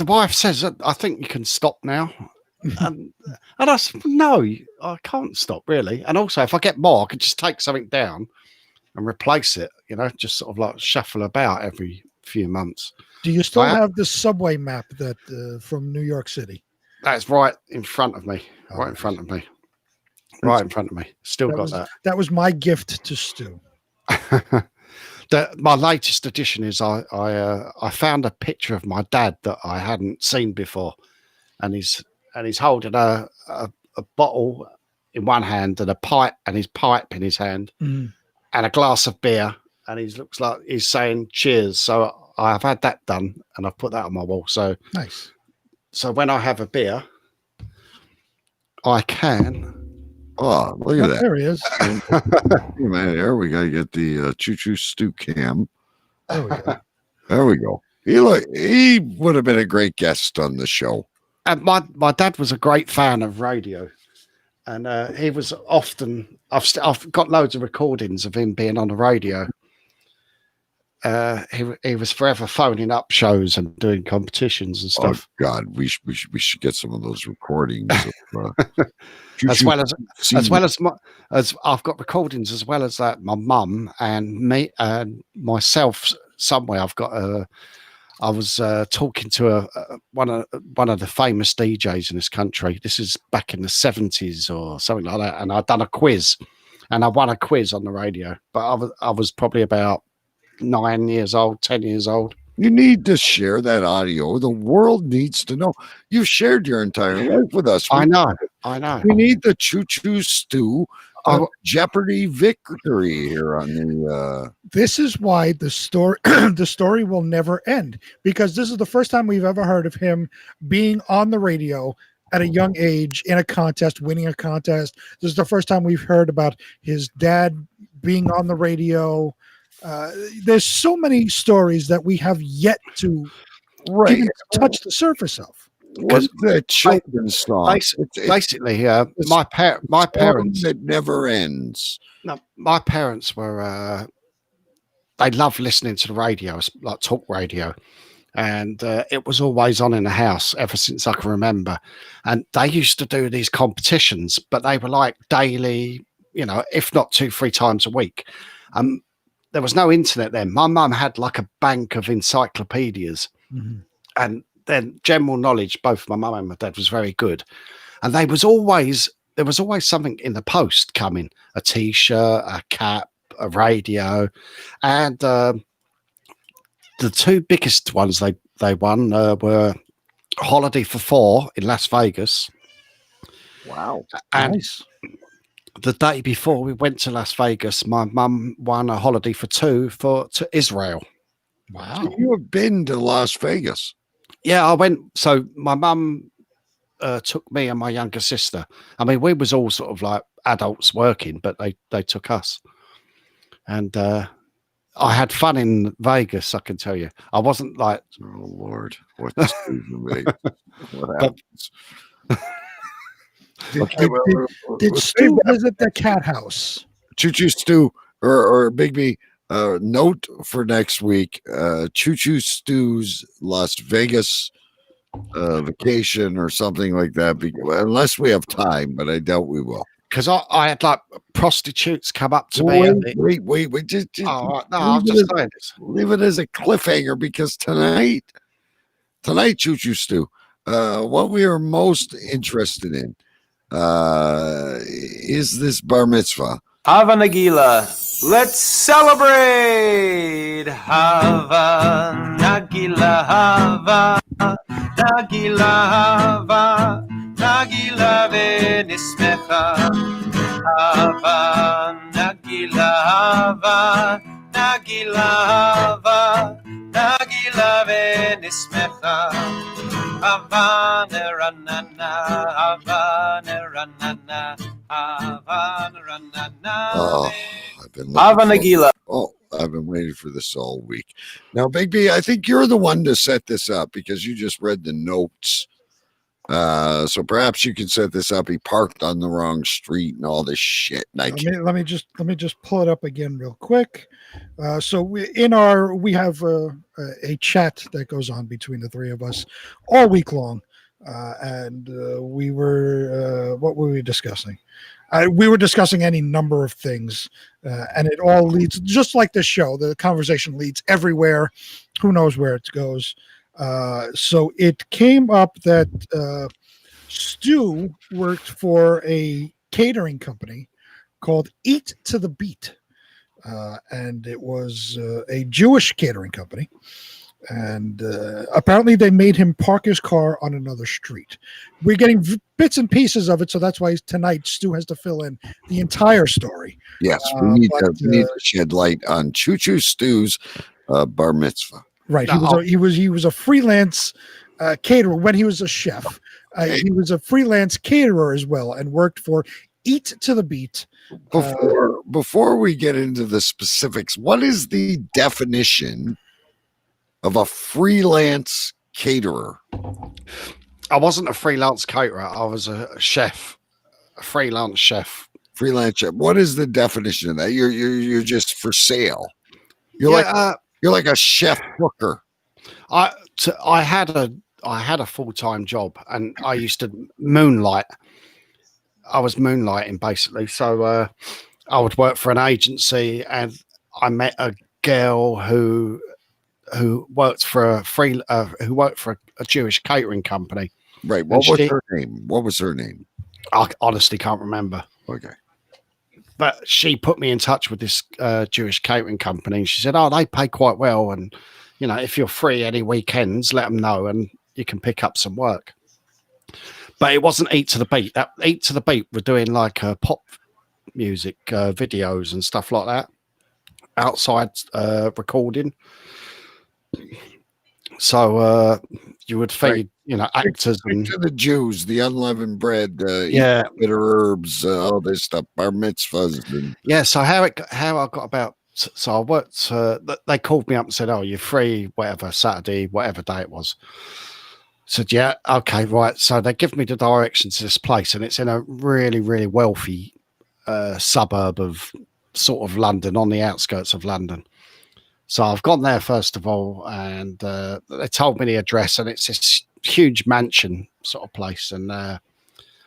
wife says, I think you can stop now. And I said, no, I can't stop really. And also, if I get more, I could just take something down and replace it, just sort of like shuffle about every few months. Do you still have the subway map that from New York City? That's right in front of me. Right in front of me. Right in front of me. Still got that. That was my gift to Stu. My latest addition is I found a picture of my dad that I hadn't seen before, and he's holding a bottle in one hand and his pipe in his hand, and a glass of beer, and he looks like he's saying cheers. So I've had that done, and I've put that on my wall. So nice. So when I have a beer, I can. Oh, look at that. There he is. Man, there we gotta get the Choo Choo Stu cam. There we go. There we go. He would have been a great guest on the show. And my dad was a great fan of radio, and he was often. I've got loads of recordings of him being on the radio. He was forever phoning up shows and doing competitions and stuff. Oh God, we should get some of those recordings. As well as I've got recordings as well as that. My mum and me and myself. Somewhere I've got I was talking to one of the famous DJs in this country. This is back in the 70s or something like that, and I'd done a quiz, and I won a quiz on the radio. But I was probably about 9 years old, 10 years old. You need to share that audio. The world needs to know. You've shared your entire life with us. I know. We need the Choo Choo Stu Jeopardy victory here on the. This is why the story the story will never end, because this is the first time we've ever heard of him being on the radio at a young age in a contest, winning a contest. This is the first time we've heard about his dad being on the radio. There's so many stories that we have yet to even touch the surface of. What's the children's song? Basically, my parents, that never ends. No, my parents were they loved listening to the radio, like talk radio, and it was always on in the house ever since I can remember. And they used to do these competitions, but they were like daily, if not 2-3 times a week. There was no internet then. My mum had like a bank of encyclopedias, and then general knowledge, both my mum and my dad, was very good. And there was always something in the post coming: a T-shirt, a cap, a radio. And the two biggest ones they won were Holiday for 4 in Las Vegas. Wow. And nice. The day before we went to Las Vegas, my mum won a Holiday for 2 to Israel. Wow. So you have been to Las Vegas? Yeah, I went. So my mum took me and my younger sister. I mean, we was all sort of like adults working, but they took us. And I had fun in Vegas, I can tell you. I wasn't like, oh Lord, what happens? Did Stu visit the cat house? Choo Choo Stu or Bigby, note for next week: Choo Choo Stu's Las Vegas vacation or something like that. Unless we have time, but I doubt we will. Because I had like prostitutes come up to me. Wait. Just no, I'm just saying this. Leave it as a cliffhanger, because tonight, Choo Choo Stu, what we are most interested in is this bar mitzvah. Hava Nagila. Let's celebrate. Hava Nagila, Hava Nagila, Hava Nagila venismecha. Hava Nagila, Hava Nagila, Hava Nagila venismecha. Hava neranana, Hava neranana, Hava neranana. I've been waiting for this all week. Now, Bigby, I think you're the one to set this up because you just read the notes. So perhaps you can set this up. He parked on the wrong street and all this shit. Let me just pull it up again real quick. So we have a chat that goes on between the three of us all week long, and we were what were we discussing? We were discussing any number of things, and it all leads, just like this show, the conversation leads everywhere. Who knows where it goes? So it came up that Stu worked for a catering company called Eat to the Beat, and it was a Jewish catering company. And apparently they made him park his car on another street. We're getting bits and pieces of it, so that's why tonight Stu has to fill in the entire story. Yes, we need to shed light on Choo Choo Stu's bar mitzvah. Right, he was a freelance caterer when he was a chef. He was a freelance caterer as well, and worked for Eat to the Beat. Before we get into the specifics, what is the definition of a freelance caterer? I wasn't a freelance caterer. I was a chef, a freelance chef. Freelance chef. What is the definition of that? You're just for sale. You're like a chef cooker. I had a full-time job, and I used to moonlight. I was moonlighting basically. So I would work for an agency, and I met a girl who worked for a Jewish catering company. Right. What was her name? I honestly can't remember. Okay. But she put me in touch with this Jewish catering company, and she said, "Oh, they pay quite well, and if you're free any weekends, let them know and you can pick up some work. But it wasn't Eat to the Beat. That Eat to the Beat were doing like pop music videos and stuff like that outside recording. So you would feed, actors and to the Jews, the unleavened bread, yeah, bitter herbs, all this stuff, bar mitzvahs. And... yeah. So how I got about. So I worked. They called me up and said, "Oh, you're free, whatever Saturday, whatever day it was." Said, "Yeah, okay, right." So they give me the directions to this place, and it's in a really, really wealthy suburb of sort of London, on the outskirts of London. So I've gone there first of all, and they told me the address, and it's this huge mansion sort of place. And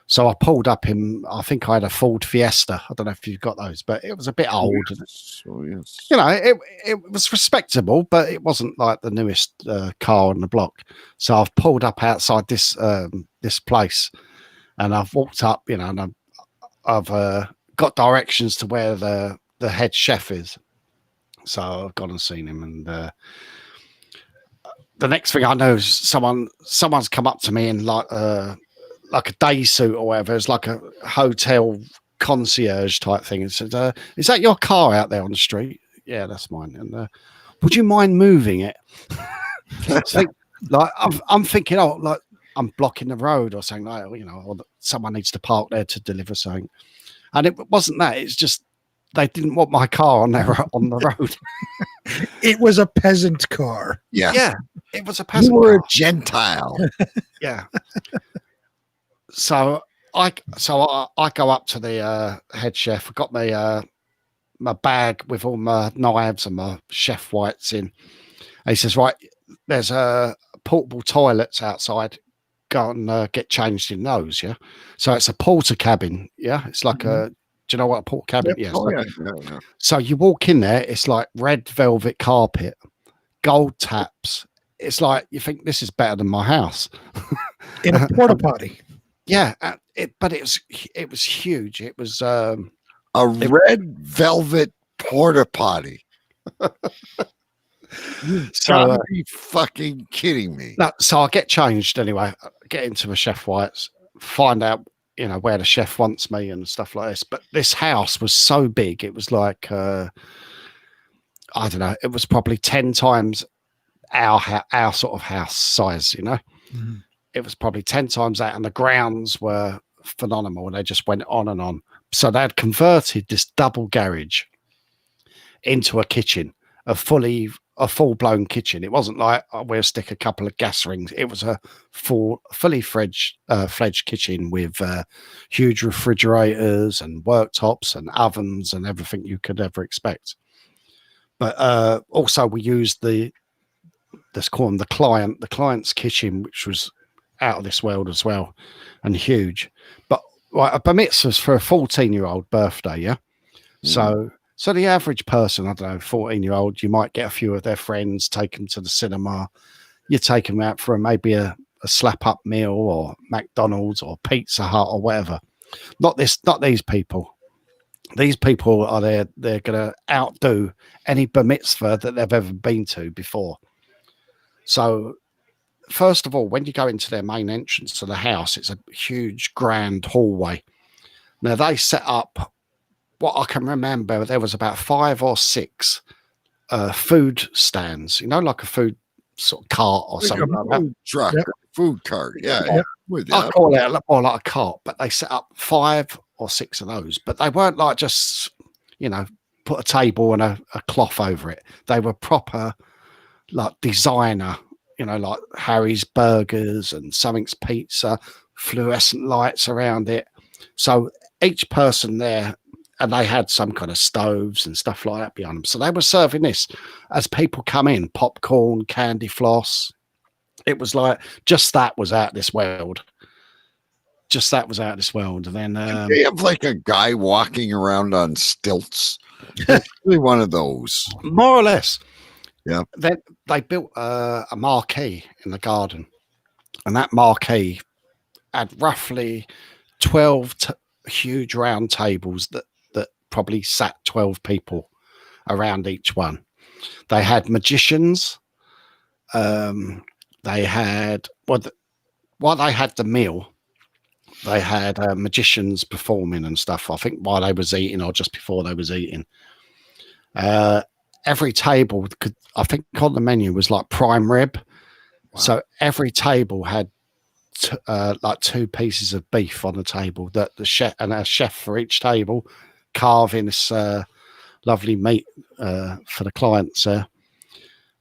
so I pulled up in, I think I had a Ford Fiesta. I don't know if you've got those, but it was a bit old. Yes. Oh, yes. It was respectable, but it wasn't like the newest car on the block. So I've pulled up outside this this place, and I've walked up, and I've got directions to where the head chef is. So I've gone and seen him, and the next thing I know is someone's come up to me in like a day suit or whatever. It's like a hotel concierge type thing, and said, "Is that your car out there on the street?" "Yeah, that's mine." "And would you mind moving it?" So, like I'm thinking, oh, like I'm blocking the road or something, like, or someone needs to park there to deliver something. And it wasn't that. It's just they didn't want my car on the road. It was a peasant car. Yeah, it was a peasant You were car. a Gentile. Yeah. So I go up to the head chef. I got my bag with all my knives and my chef whites in. And he says, "Right, there's portable toilets outside. Go and get changed in those." Yeah. So it's a porter cabin. Yeah. It's like a. Do you know what a porter cabin is? Yeah. So you walk in there. It's like red velvet carpet, gold taps. It's like you think this is better than my house. In a porta potty. Yeah, but it was huge. It was a red velvet porta potty. You gotta be fucking kidding me. No, so I get changed anyway. I get into my chef whites, find out where the chef wants me and stuff like this. But this house was so big. It was like I don't know. It was probably 10 times our sort of house size. Mm-hmm. It was probably 10 times that, and the grounds were phenomenal, and they just went on and on. So they had converted this double garage into a kitchen, a full-blown kitchen. It wasn't like we'll stick a couple of gas rings. It was a fully fledged kitchen with huge refrigerators and worktops and ovens and everything you could ever expect. But also we used let's call them the client's kitchen, which was out of this world as well, and huge. But like a bar mitzvah's for a 14-year-old birthday, yeah. So the average person, I don't know, 14-year-old, you might get a few of their friends, take them to the cinema. You take them out for maybe a slap-up meal or McDonald's or Pizza Hut or whatever. Not these people. These people are there. They're going to outdo any bar mitzvah that they've ever been to before. So, first of all, when you go into their main entrance to the house, it's a huge, grand hallway. Now, they set up, what I can remember, there was about 5 or 6 food stands, like a food sort of cart or something like that. Truck, food cart, yeah. I call it more like a cart, but they set up 5 or 6 of those. But they weren't like just, put a table and a cloth over it. They were proper, like designer, like Harry's Burgers and Something's Pizza, fluorescent lights around it. So each person there, and they had some kind of stoves and stuff like that behind them. So they were serving this as people come in, popcorn, candy floss. It was like, just that was out of this world. Just that was out of this world. And then they have like a guy walking around on stilts. Really one of those. More or less. Yeah. Then they built a marquee in the garden, and that marquee had roughly 12 huge round tables that probably sat 12 people around each one. They had magicians, they had while they had the meal, they had magicians performing and stuff. I think while they was eating or just before they was eating. Every table could, I think, on the menu was like prime rib. Wow. So every table had like 2 pieces of beef on the table. That the chef and a chef for each table carving this lovely meat for the clients. It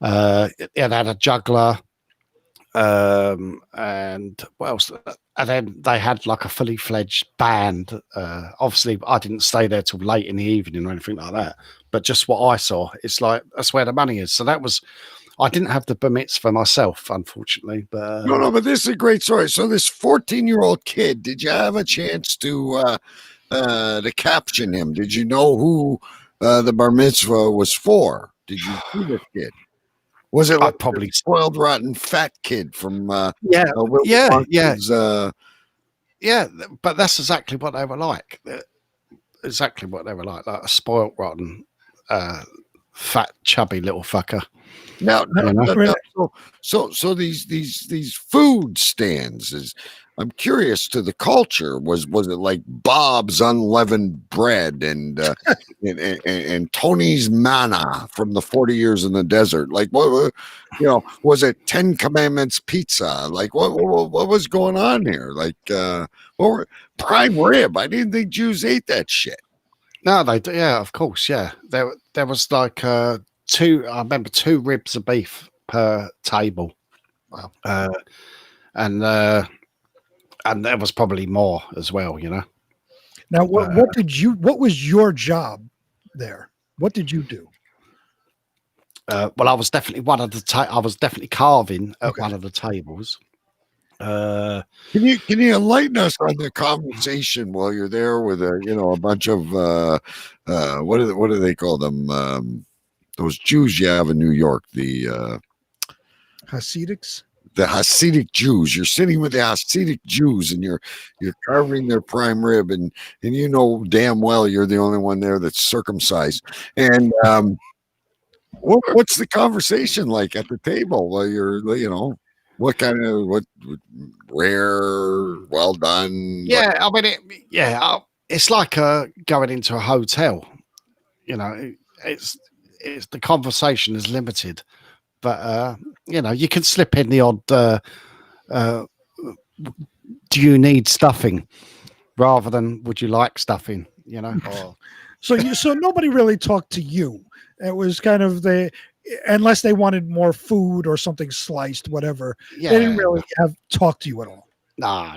had a juggler, and what else? And then they had like a fully fledged band. Obviously, I didn't stay there till late in the evening or anything like that. But just what I saw, it's like that's where the money is. So that was. I didn't have the bar mitzvah myself, unfortunately. But no, but this is a great story. So this 14-year-old kid, did you have a chance to caption him? Did you know who the bar mitzvah was for? Did you see this kid? Was it like probably spoiled, rotten, fat kid from yeah. But that's exactly what they were like. Exactly what they were like a spoiled, rotten, fat, chubby little fucker. Now, so these food stands I'm curious to the culture. Was it like Bob's unleavened bread and Tony's manna from the 40 years in the desert? Like what was it 10 Commandments pizza? Like what was going on here? Like prime rib. I didn't think Jews ate that shit. No, they do. Yeah, of course. Yeah, there was like 2. I remember 2 ribs of beef per table. Wow. And there was probably more as well, Now, what was your job there? What did you do? Well, I was definitely I was definitely carving at one of the tables. Can you enlighten us on the conversation while you're there with a bunch of what do they call them? Those Jews you have in New York, the Hasidics. The Hasidic Jews. You're sitting with the Hasidic Jews, and you're carving their prime rib, and you know damn well you're the only one there that's circumcised. And what's the conversation like at the table while you're what kind of rare, well done? Yeah, I mean it's like going into a hotel. It's the conversation is limited. But you can slip in the odd. Do you need stuffing, rather than would you like stuffing? So nobody really talked to you. It was kind of unless they wanted more food or something sliced, whatever. Yeah, they didn't really have talked to you at all. Nah.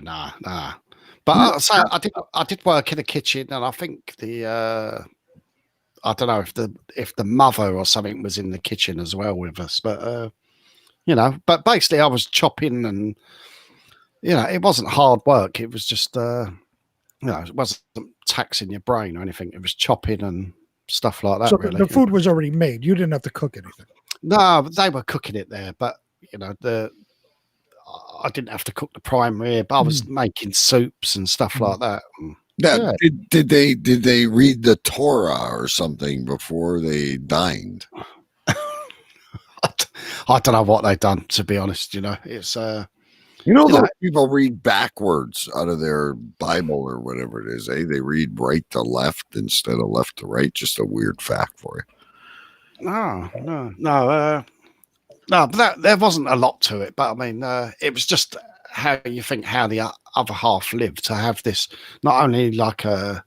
But I did work in the kitchen, and I think I don't know if the mother or something was in the kitchen as well with us, but but basically I was chopping, and it wasn't hard work. It was just it wasn't taxing your brain or anything. It was chopping and stuff like that. So really. The food was already made. You didn't have to cook anything. No, they were cooking it there, but I didn't have to cook the prime rib. I was making soups and stuff like that. Now, did they read the Torah or something before they dined? I don't know what they've done, to be honest. It's those people read backwards out of their Bible or whatever it is. They read right to left instead of left to right. Just a weird fact for you. No. But there wasn't a lot to it. But I mean, it was just how you think how the other half lived, to have this not only like a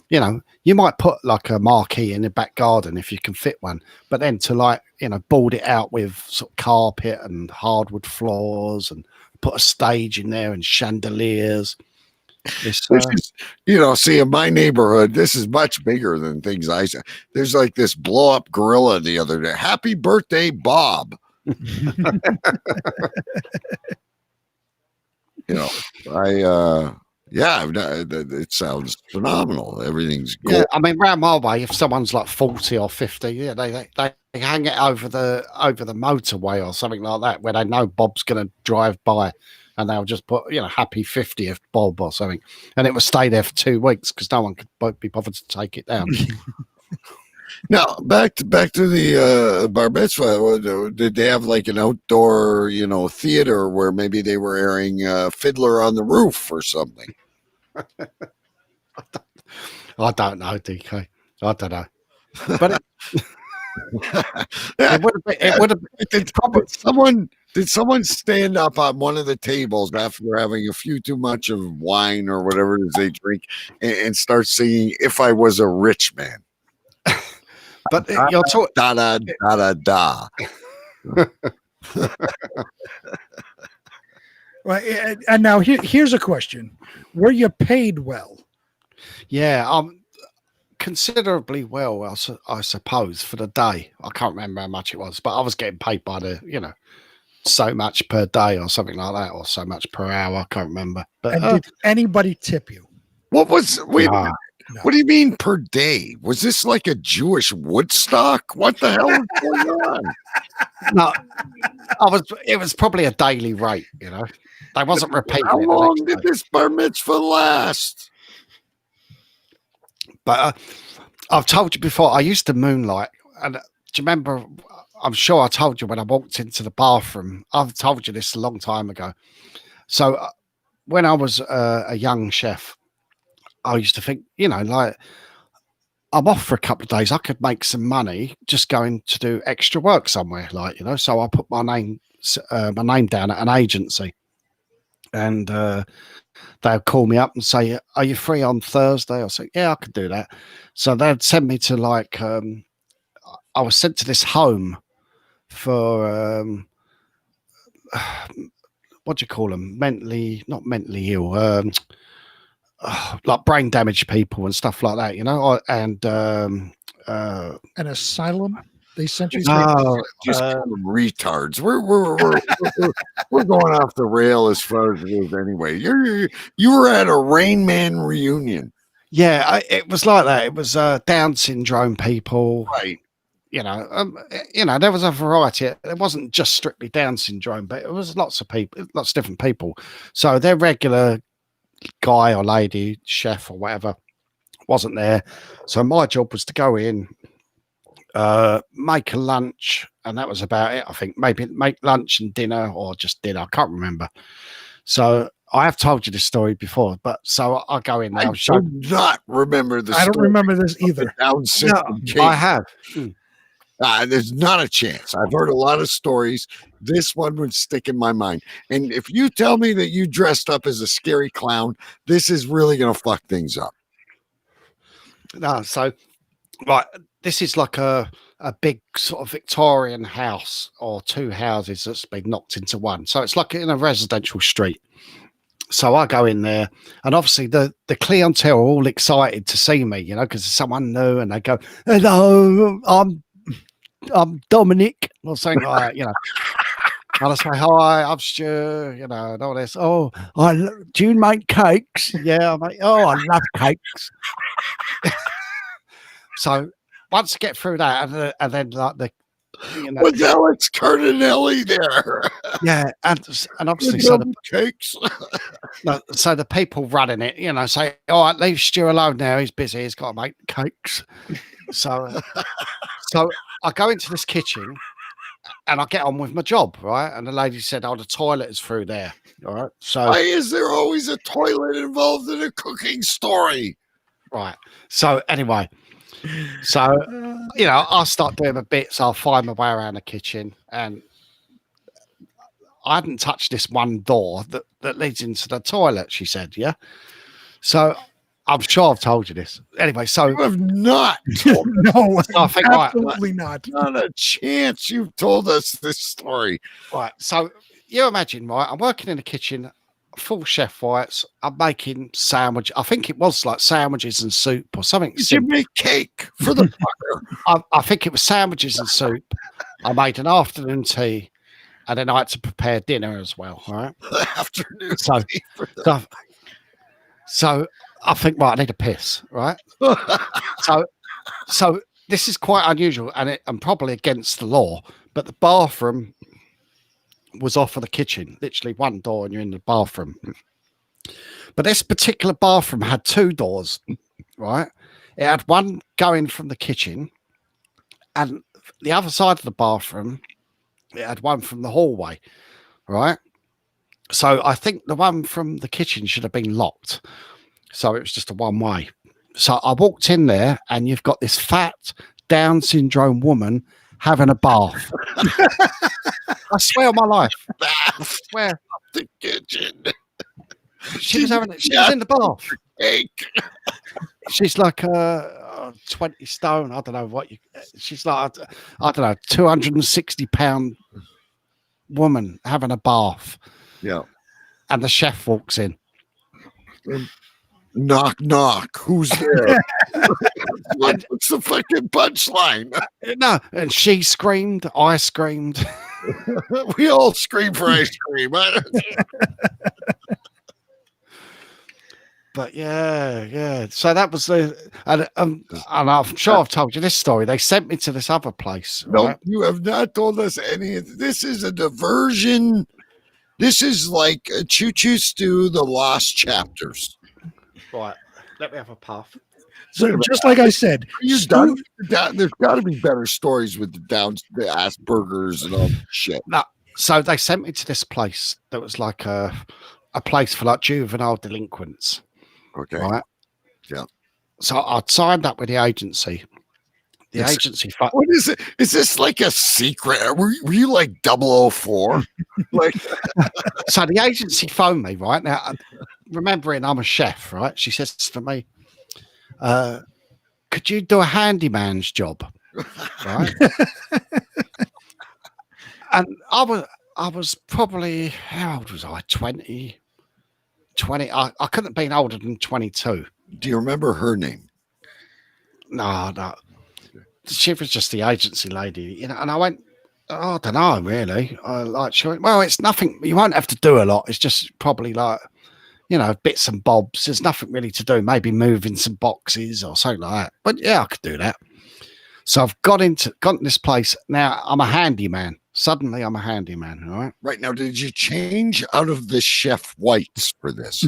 you might put like a marquee in the back garden if you can fit one, but then to board it out with sort of carpet and hardwood floors and put a stage in there and chandeliers. This is, see, in my neighborhood, this is much bigger than things I say. There's like this blow up gorilla the other day. Happy birthday, Bob. It sounds phenomenal. Everything's gold. Yeah, I mean, round my way, if someone's like 40 or 50, they hang it over the motorway or something like that, where they know Bob's going to drive by, and they'll just put happy 50th Bob or something, and it will stay there for 2 weeks because no one could be bothered to take it down. Now back to the bar mitzvah. Did they have like an outdoor, theater where maybe they were airing Fiddler on the Roof or something? I don't know, DK. I don't know. But it would have been. Did someone stand up on one of the tables after having a few too much of wine or whatever it is they drink and start singing "If I Was a Rich Man"? But you're talking da da da da da. Well, and now here's a question: were you paid well? Yeah, considerably well, I suppose, for the day. I can't remember how much it was, but I was getting paid by the, so much per day or something like that, or so much per hour. I can't remember. But And did anybody tip you? What was wait? Nah. What do you mean per day? Was this like a Jewish Woodstock? What the hell is going on? No, it was probably a daily rate, They wasn't repeating How it. long did this bar mitzvah last? But I've told you before, I used to moonlight. And do you remember? I'm sure I told you when I walked into the bathroom. I've told you this a long time ago. So when I was a young chef, I used to think, like, I'm off for a couple of days. I could make some money just going to do extra work somewhere, like, So I put my name down at an agency, and they'll call me up and say, "Are you free on Thursday?" I'll say, "Yeah, I could do that." So they'd send me to like, I was sent to this home for what do you call them? Not mentally ill. Like brain damaged people and stuff like that, and An asylum? They sent you? No, just call them retards. We're going off the rail as far as it is anyway. You were at a Rain Man reunion. Yeah, it was like that. It was Down syndrome people, right? There was a variety. It wasn't just strictly Down syndrome, but it was lots of people, lots of different people. So their regular guy or lady, chef or whatever, wasn't there. So my job was to go in, make a lunch, and that was about it. I think maybe make lunch and dinner, or just dinner. I can't remember. So I have told you this story before, but so I go in now. I do not remember this. I don't remember this either. Down syndrome. No, I have. There's not a chance. I've heard a lot of stories. This one would stick in my mind. And if you tell me that you dressed up as a scary clown, this is really going to fuck things up. No, so right, this is like a big sort of Victorian house, or two houses that's been knocked into one. So it's like in a residential street. So I go in there, and obviously the clientele are all excited to see me, because there's someone new, and they go, "Hello, I'm Dominic," or something like that, And I say, "Hi, I'm Stu," and all this. "Oh, do you make cakes?" "Yeah, I make. Oh, I love cakes." So once I get through that, and then like the, was Alex Cardinelli there? Yeah, and obviously, so the cakes. So the people running it, say, "All right, leave Stu alone now. He's busy. He's got to make cakes." So I go into this kitchen, and I get on with my job, right? And the lady said, "Oh, the toilet is through there." All right. So why is there always a toilet involved in a cooking story? Right. So anyway, I'll start doing my bits. I'll find my way around the kitchen, and I hadn't touched this one door that leads into the toilet, she said, yeah? So I'm sure I've told you this. Anyway, so you have not told no, so I think, absolutely not. Not a chance you've told us this story. Right. So you imagine, right? I'm working in the kitchen, full chef whites. I'm making sandwich. I think it was like sandwiches and soup or something. Did you make cake for the fucker? I think it was sandwiches and soup. I made an afternoon tea, and then I had to prepare dinner as well. All right. Afternoon tea for so I think, right, I need a piss, right? so this is quite unusual, and probably against the law, but the bathroom was off of the kitchen, literally one door, and you're in the bathroom. But this particular bathroom had two doors, right? It had one going from the kitchen, and the other side of the bathroom, it had one from the hallway, right? So I think the one from the kitchen should have been locked. So it was just a one way. So I walked in there, and you've got this fat Down syndrome woman having a bath. I swear on my life. I swear. The kitchen. She was in the bath. Cake. She's like 20 stone. I don't know what she's like. I don't know, 260-pound woman having a bath. Yeah. And the chef walks in. Knock, knock. Who's there? What's the fucking punchline? No, and she screamed. I screamed. We all scream for ice cream. But yeah. So that was and I'm sure I've told you this story. They sent me to this other place. No, right? you have not told us any. This is a diversion. This is like a Choo Choo Stu, the lost chapters. Right. Let me have a puff. So just like I said, there's got to be better stories with the Asperger's and all that shit. No, so they sent me to this place that was like a place for like juvenile delinquents. Okay. Right. Yeah. So I'd signed up with the agency. The agency. What is it? Is this like a secret? Were you like 004? Like, so the agency phoned me right now. Remembering I'm a chef, right? She says to me, could you do a handyman's job? Right. And I was probably, how old was I? 20. I couldn't have been older than 22. Do you remember her name? No. She was just the agency lady, you know. And I went, oh, I don't know, really. She went, well, it's nothing. You won't have to do a lot. It's just probably like, you know, bits and bobs. There's nothing really to do. Maybe moving some boxes or something like that. But yeah, I could do that. So I've got into this place. Now I'm a handyman. Suddenly I'm a handyman. All right. Right now, did you change out of the chef whites for this?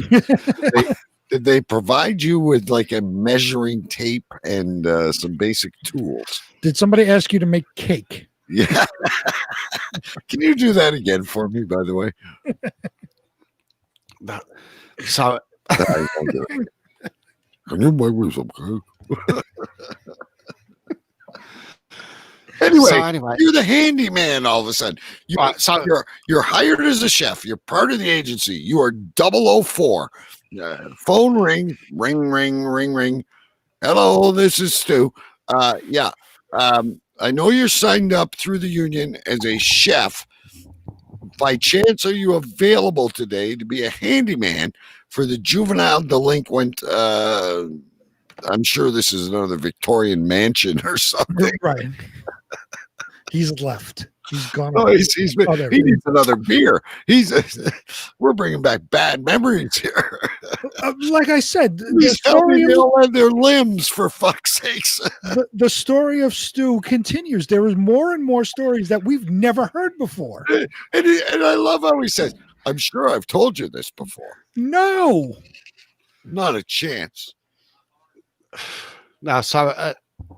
Did they provide you with like a measuring tape and some basic tools? Did somebody ask you to make cake? Yeah. Can you do that again for me, by the way? No. So Can you make me some cake? Anyway, you're the handyman all of a sudden. You're hired as a chef. You're part of the agency. You are 004. Phone ring. Hello, this is Stu. I know you're signed up through the union as a chef. By chance, are you available today to be a handyman for the juvenile delinquent? I'm sure this is another Victorian mansion or something. Right. He's left. He's gone. Oh, he needs another beer. We're bringing back bad memories here. Like I said, they'll have their limbs, for fuck's sakes. The story of Stu continues. There is more and more stories that we've never heard before. And I love how he says, I'm sure I've told you this before. No. Not a chance. No, so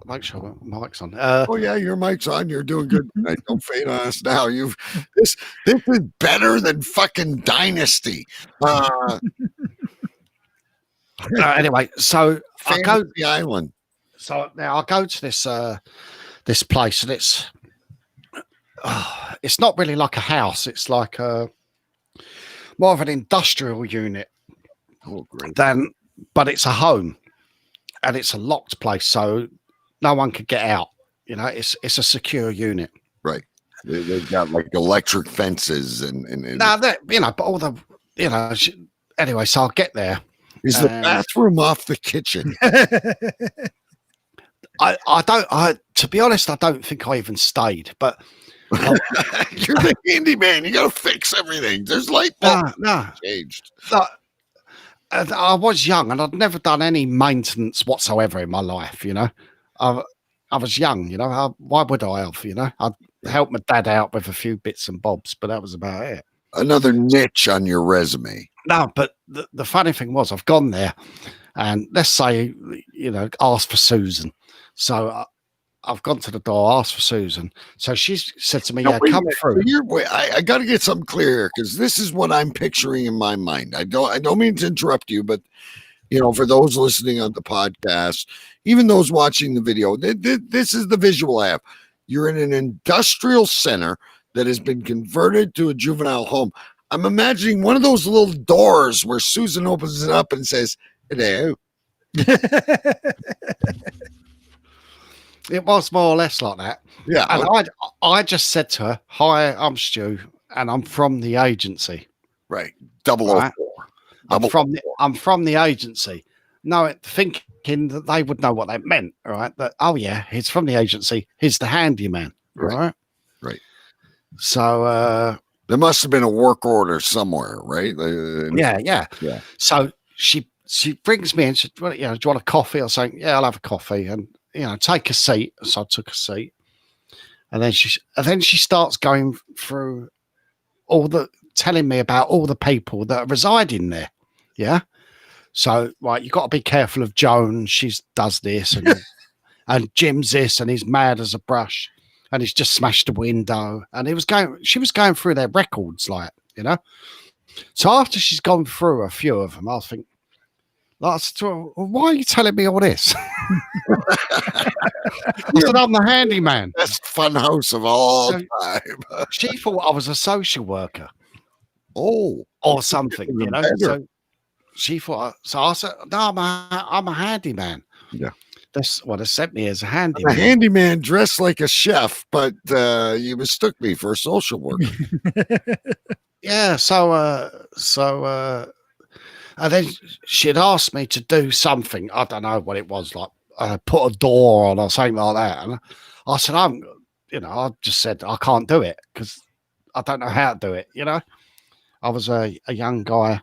make sure my mic's on. Oh yeah, your mic's on. You're doing good tonight. Don't fade on us now. This is better than fucking Dynasty. Anyway, so I go to the island. So now I go to this place, and it's not really like a house. It's like more of an industrial unit. Oh, great. But it's a home, and it's a locked place, so no one could get out. You know, it's a secure unit. Right. They've got like electric fences and no, but all the anyway. So I'll get there. Is the bathroom off the kitchen? To be honest, I don't think I even stayed, but you're the handyman. You got to fix everything. There's light bulbs changed. I was young and I'd never done any maintenance whatsoever in my life. You know, I was young. You know, why would I have? You know, I'd help my dad out with a few bits and bobs, but that was about it. Another niche on your resume. No, but the funny thing was, I've gone there, and let's say, ask for Susan. So I've gone to the door, asked for Susan. So she said to me, Now, "Yeah, wait a come minute. through." So I got to get something clear here, because this is what I'm picturing in my mind. I don't mean to interrupt you, but for those listening on the podcast, even those watching the video, this is the visual I have. You're in an industrial center that has been converted to a juvenile home. I'm imagining one of those little doors where Susan opens it up and says, "Hello." It was more or less like that. Yeah. And I just said to her, "Hi, I'm Stu, and I'm from the agency." Right. 004. Right? I'm from the agency. No, thinking that they would know what that meant, right? That, oh yeah, he's from the agency. He's the handyman, right? Right. So there must have been a work order somewhere, right? Yeah. Yeah. So she brings me in. She said, "Well, do you want a coffee?" or something? "Yeah, I'll have a coffee." And take a seat. So I took a seat, and then she starts going through telling me about all the people that are residing there. Yeah. So, right, you've got to be careful of Joan. She does this, and Jim's this, and he's mad as a brush, and he's just smashed a window. And she was going through their records, So after she's gone through a few of them, I was thinking, I said, "Well, why are you telling me all this?" I said, "I'm the handyman." Best fun house of all time. She thought I was a social worker. Oh, or something, better. So she thought. So I said, "No, I'm a handyman." Yeah, that's what they sent me as a handyman. A handyman dressed like a chef, but you mistook me for a social worker. Yeah. So and then she'd asked me to do something. I don't know what it was, like put a door on or something like that. And I said, I just said I can't do it because I don't know how to do it. I was a young guy,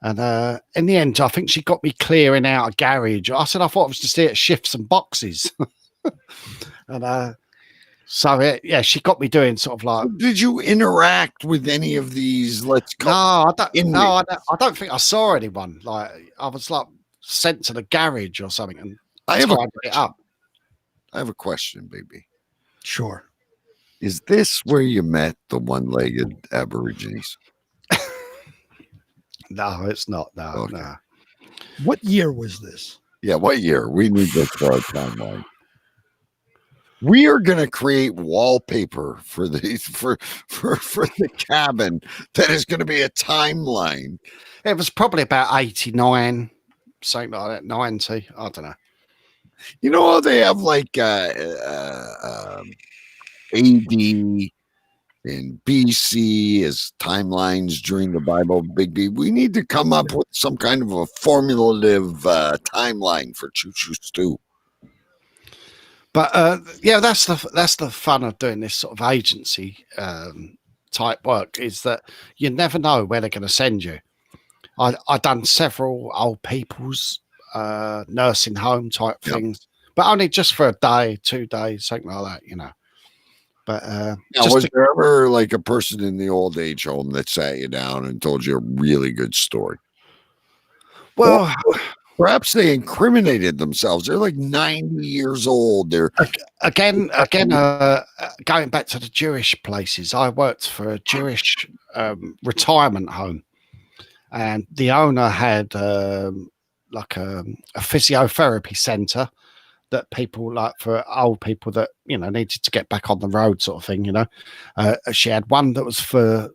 and in the end, I think she got me clearing out a garage. I said I thought it was just here to shift some boxes, and she got me doing sort of like. Did you interact with any of these? No, I don't think I saw anyone. Like I was like sent to the garage or something, and I have it up. I have a question, baby. Sure. Is this where you met the one-legged Aborigines? No, it's not. No, okay. No. What year was this? Yeah, what year? We need this for our timeline. We are going to create wallpaper for these for the cabin that is going to be a timeline. It was probably about 89, something like that, 90. I don't know. You know how they have like AD and BC as timelines during the Bible, Big B. We need to come up with some kind of a formulative timeline for Choo Choo Stu. But that's the fun of doing this sort of agency type work, is that you never know where they're going to send you. I done several old people's nursing home type things, but only just for a day, 2 days, something like that, But now, was there ever like a person in the old age home that sat you down and told you a really good story? Well, perhaps they incriminated themselves. They're like 90 years old. They're again, going back to the Jewish places. I worked for a Jewish retirement home, and the owner had like a physiotherapy center that people, like for old people that needed to get back on the road, sort of thing. She had one that was for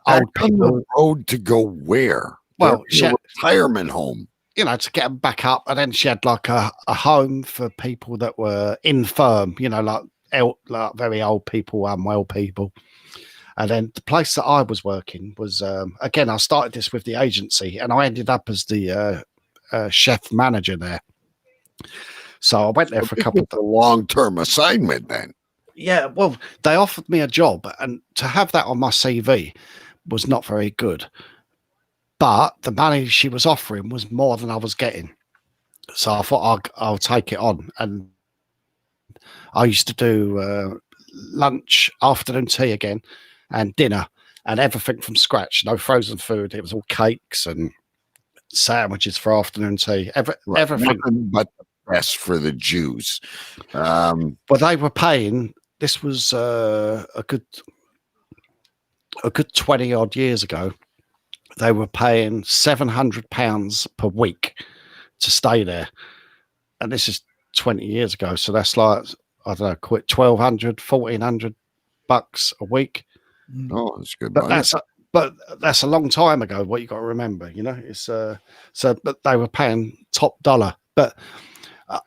old people. The road to go where? Well, she had, retirement home. To get them back up, and then she had like a home for people that were infirm. Like very old people, unwell people. And then the place that I was working was again. I started this with the agency, and I ended up as the chef manager there. So I went there for a couple of long-term assignment then. Yeah, well, they offered me a job, and to have that on my CV was not very good. But the money she was offering was more than I was getting. So I thought I'll take it on. And I used to do lunch, afternoon tea again, and dinner, and everything from scratch. No frozen food. It was all cakes and sandwiches for afternoon tea. Everything. But best for the Jews. But they were paying. This was a good 20 odd years ago. They were paying £700 per week to stay there, and this is 20 years ago. So that's like, I don't know, quit $1,200, $1,400 a week. Oh, that's good. But that's a long time ago. What you got to remember, it's so. But they were paying top dollar. But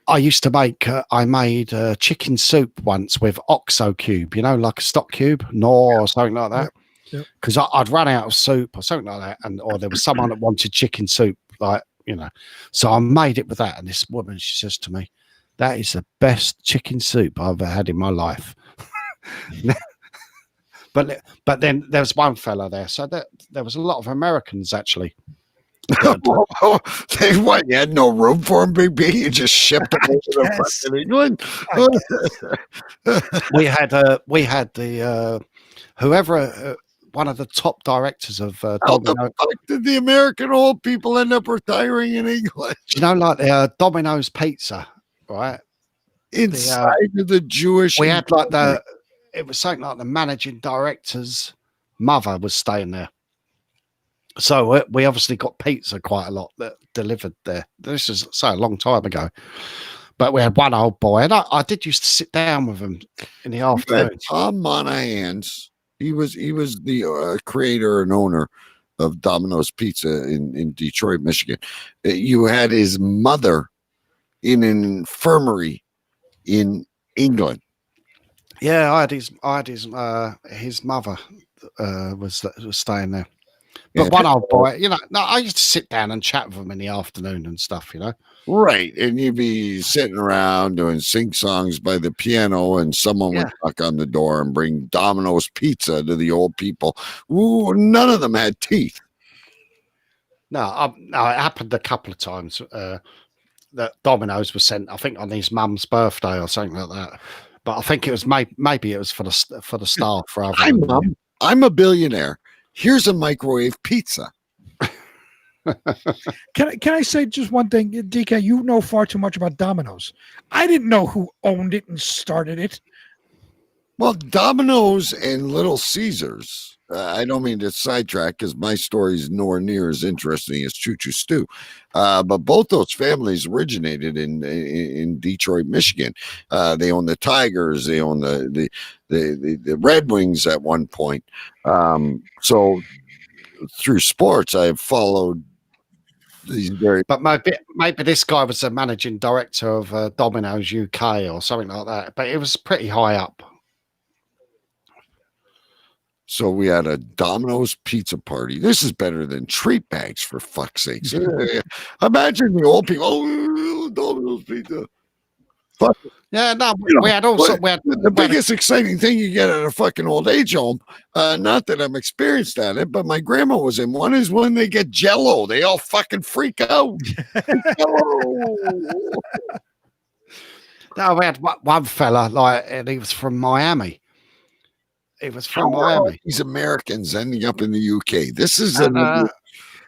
I used to make. I made chicken soup once with OXO cube. Like a stock cube, or something like that. Because I'd run out of soup or something like that, or there was someone that wanted chicken soup, So I made it with that. And this woman, she says to me, "That is the best chicken soup I've ever had in my life." But then there was one fella there, so there was a lot of Americans actually. You had no room for him, Big B. You just shipped him over to fucking England. we had the whoever. One of the top directors of How the fuck did the American old people end up retiring in England? Like the Domino's Pizza, right? Inside of the Jewish. We had it was something like the managing director's mother was staying there. So we obviously got pizza quite a lot that delivered there. This is so a long time ago. But we had one old boy, and I did used to sit down with him in the afternoon. Tom Monaghan's. He was the creator and owner of Domino's Pizza in Detroit, Michigan. You had his mother in an infirmary in England. Yeah, I had his mother was staying there. But one old boy, I used to sit down and chat with him in the afternoon and stuff, Right. And you'd be sitting around doing sing songs by the piano, and someone would knock on the door and bring Domino's Pizza to the old people. Ooh, none of them had teeth. No, it happened a couple of times that Domino's was sent, I think, on his mum's birthday or something like that. But I think it was maybe it was for the staff rather. Hi, Mum. I'm a billionaire. Here's a microwave pizza. Can I say just one thing, DK? You know far too much about Domino's. I didn't know who owned it and started it. Well, Domino's and Little Caesars. I don't mean to sidetrack because my story is nowhere near as interesting as Choo Choo Stu. But both those families originated in Detroit, Michigan. They own the Tigers. They own the Red Wings at one point. So through sports, I've followed these very. But maybe this guy was the managing director of Domino's UK or something like that. But it was pretty high up. So we had a Domino's pizza party. This is better than treat bags, for fuck's sakes. Imagine the old people. Oh, Domino's pizza. Fuck. Yeah, no, we had also the biggest exciting thing you get at a fucking old age home. Not that I'm experienced at it, but my grandma was in one. Is when they get Jello, they all fucking freak out. No, we had one fella and he was from Miami. He was from Miami. These Americans ending up in the UK. This is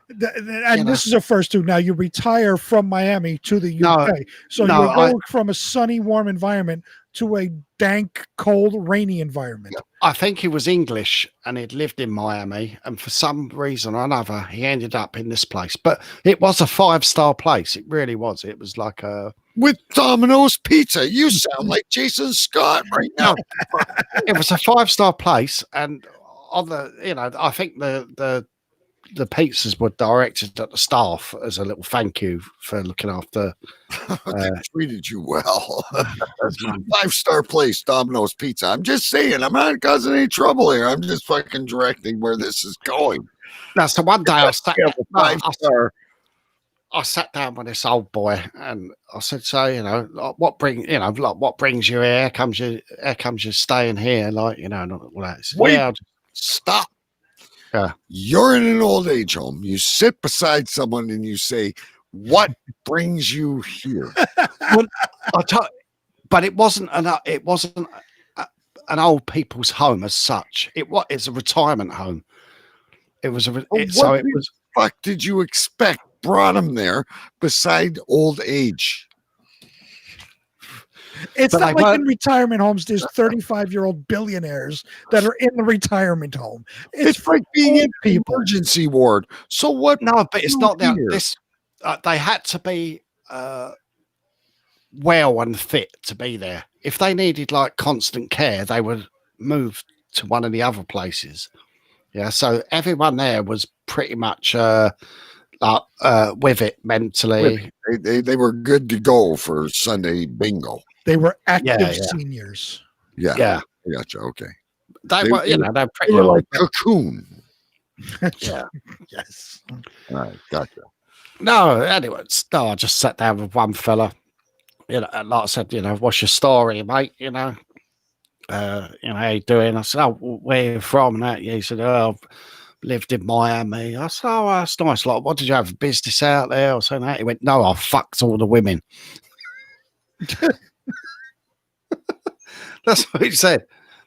this is a first two. Now you retire from Miami to the UK, so you go from a sunny, warm environment to a dank, cold, rainy environment. I think he was English and he'd lived in Miami, and for some reason or another, he ended up in this place. But it was a 5-star place. It really was. It was like a with Domino's Pizza. You sound like Jason Scott right now. It was a 5-star place, and on the I think the pizzas were directed at the staff as a little thank you for looking after. They treated you well. 5-star place, Domino's Pizza. I'm just saying, I'm not causing any trouble here. I'm just fucking directing where this is going. Now, so one day I sat down with this old boy and I said, "So, what brings you here? Here comes you staying here, all that." Wait, stop. You're in an old age home. You sit beside someone and you say, "What brings you here?" But it wasn't an old people's home as such. It's a retirement home. It was fuck did you expect brought him there beside old age? It's But not they like weren't- in retirement homes, there's 35-year-old billionaires that are in the retirement home. It's for like being old in the emergency ward. So what? No, but it's not that. here? This they had to be well and fit to be there. If they needed like constant care, they would move to one of the other places. Yeah, so everyone there was pretty much with it mentally. They were good to go for Sunday bingo. They were active Yeah. seniors. Yeah. Yeah. I gotcha. Okay. They were, you know, they're They pretty were old. like cocoon. Yeah. Yes. All right. Gotcha. No, anyway, I just sat down with one fella. You know, and like I said, you know, what's your story, mate? You know, how you doing? I said, oh, where you from? And that, he said, oh, I've lived in Miami. I said, oh, that's nice. Like, what did you have? Business out there or something? He went, no, I fucked all the women. That's what he said.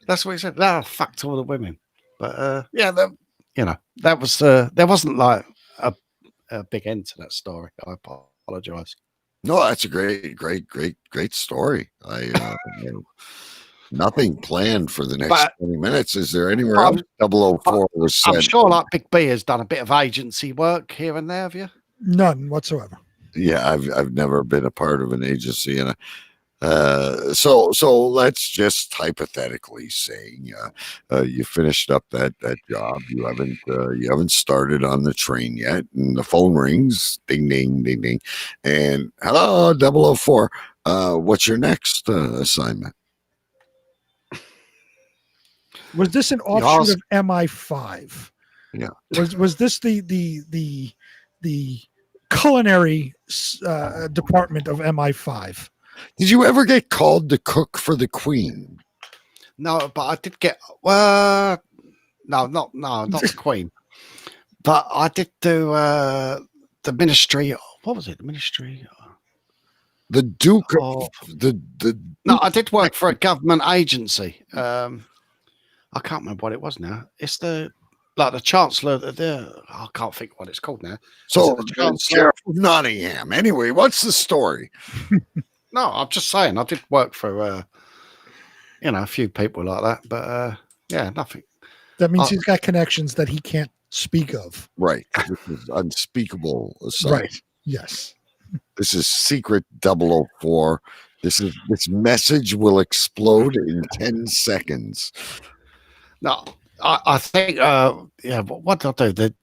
No, I fucked all the women. But yeah, you know, that was there wasn't like a big end to that story. I apologize. No, that's a great story. Nothing planned for the next 20 minutes. Is there anywhere else 004 was said? I'm sure like Big B has done a bit of agency work here and there, have you? None whatsoever. Yeah, I've never been a part of an agency, and so let's just hypothetically say you finished up that job. You haven't started on the train yet, and the phone rings, ding ding ding ding, and hello 004. What's your next assignment? Was this an offshoot of MI5? Yeah. Was this the culinary department of MI5? Did you ever get called to cook for the Queen? No, but I did get no, not the Queen. But I did do the ministry. What was it? The ministry. The Duke of the. No, I did work for a government agency. I can't remember what it was now. It's the Chancellor. I can't think what it's called now. So the Chancellor Sheriff of Nottingham. Anyway, what's the story? No, I'm just saying I did work for a few people like that, but yeah, nothing. That means he's got connections that he can't speak of. Right. This is unspeakable. Right. Yes. This is secret 004. This message will explode in 10 seconds. No, I think what did I do? The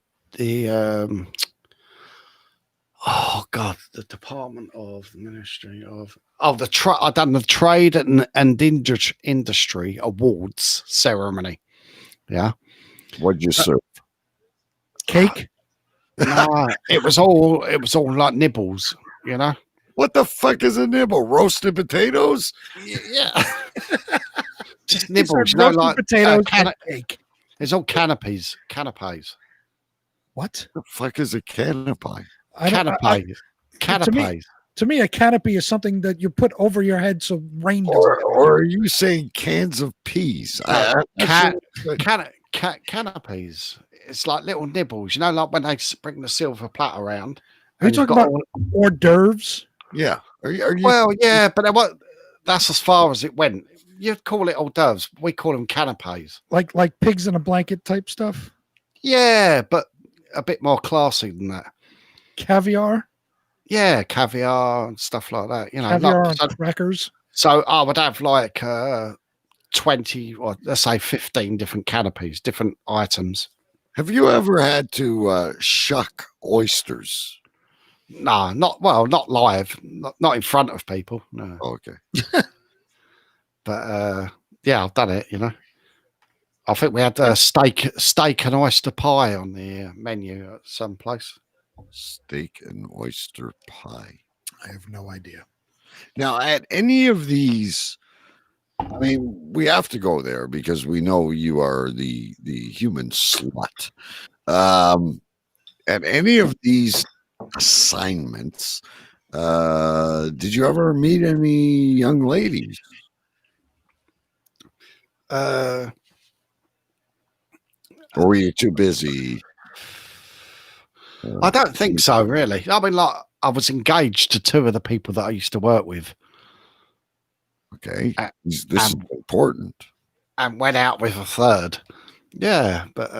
Department of the Ministry of I done the Trade and Industry Awards ceremony. Yeah. What'd you serve? Cake? No, it was all like nibbles, you know. What the fuck is a nibble? Roasted potatoes? Yeah. Just nibbles, you know, like potatoes and cake. It's all canapes. What the fuck is a canopy? Canapes. To me, a canopy is something that you put over your head so rain doesn't. Or are you saying cans of peas? Canapes. It's like little nibbles, you know, like when they bring the silver plate around. Are you talking about hors d'oeuvres? Yeah. Are you? Well, yeah, but that's as far as it went. You'd call it hors d'oeuvres. We call them canapes. Like pigs in a blanket type stuff? Yeah, but a bit more classy than that. Caviar? Yeah, caviar and stuff like that. You know, caviar and crackers. So I would have like 20 or let's say 15 different canapes, different items. Have you ever had to shuck oysters? No, not live, not in front of people. No. Oh, okay. But yeah, I've done it. You know, I think we had steak and oyster pie on the menu at some place. Steak and oyster pie. I have no idea. Now, at any of these, I mean, we have to go there because we know you are the human slut. At any of these assignments, did you ever meet any young ladies? Or were you too busy? I don't think so, really. I mean, like, I was engaged to two of the people that I used to work with. Okay, Uh, this is important. And went out with a third. Yeah, but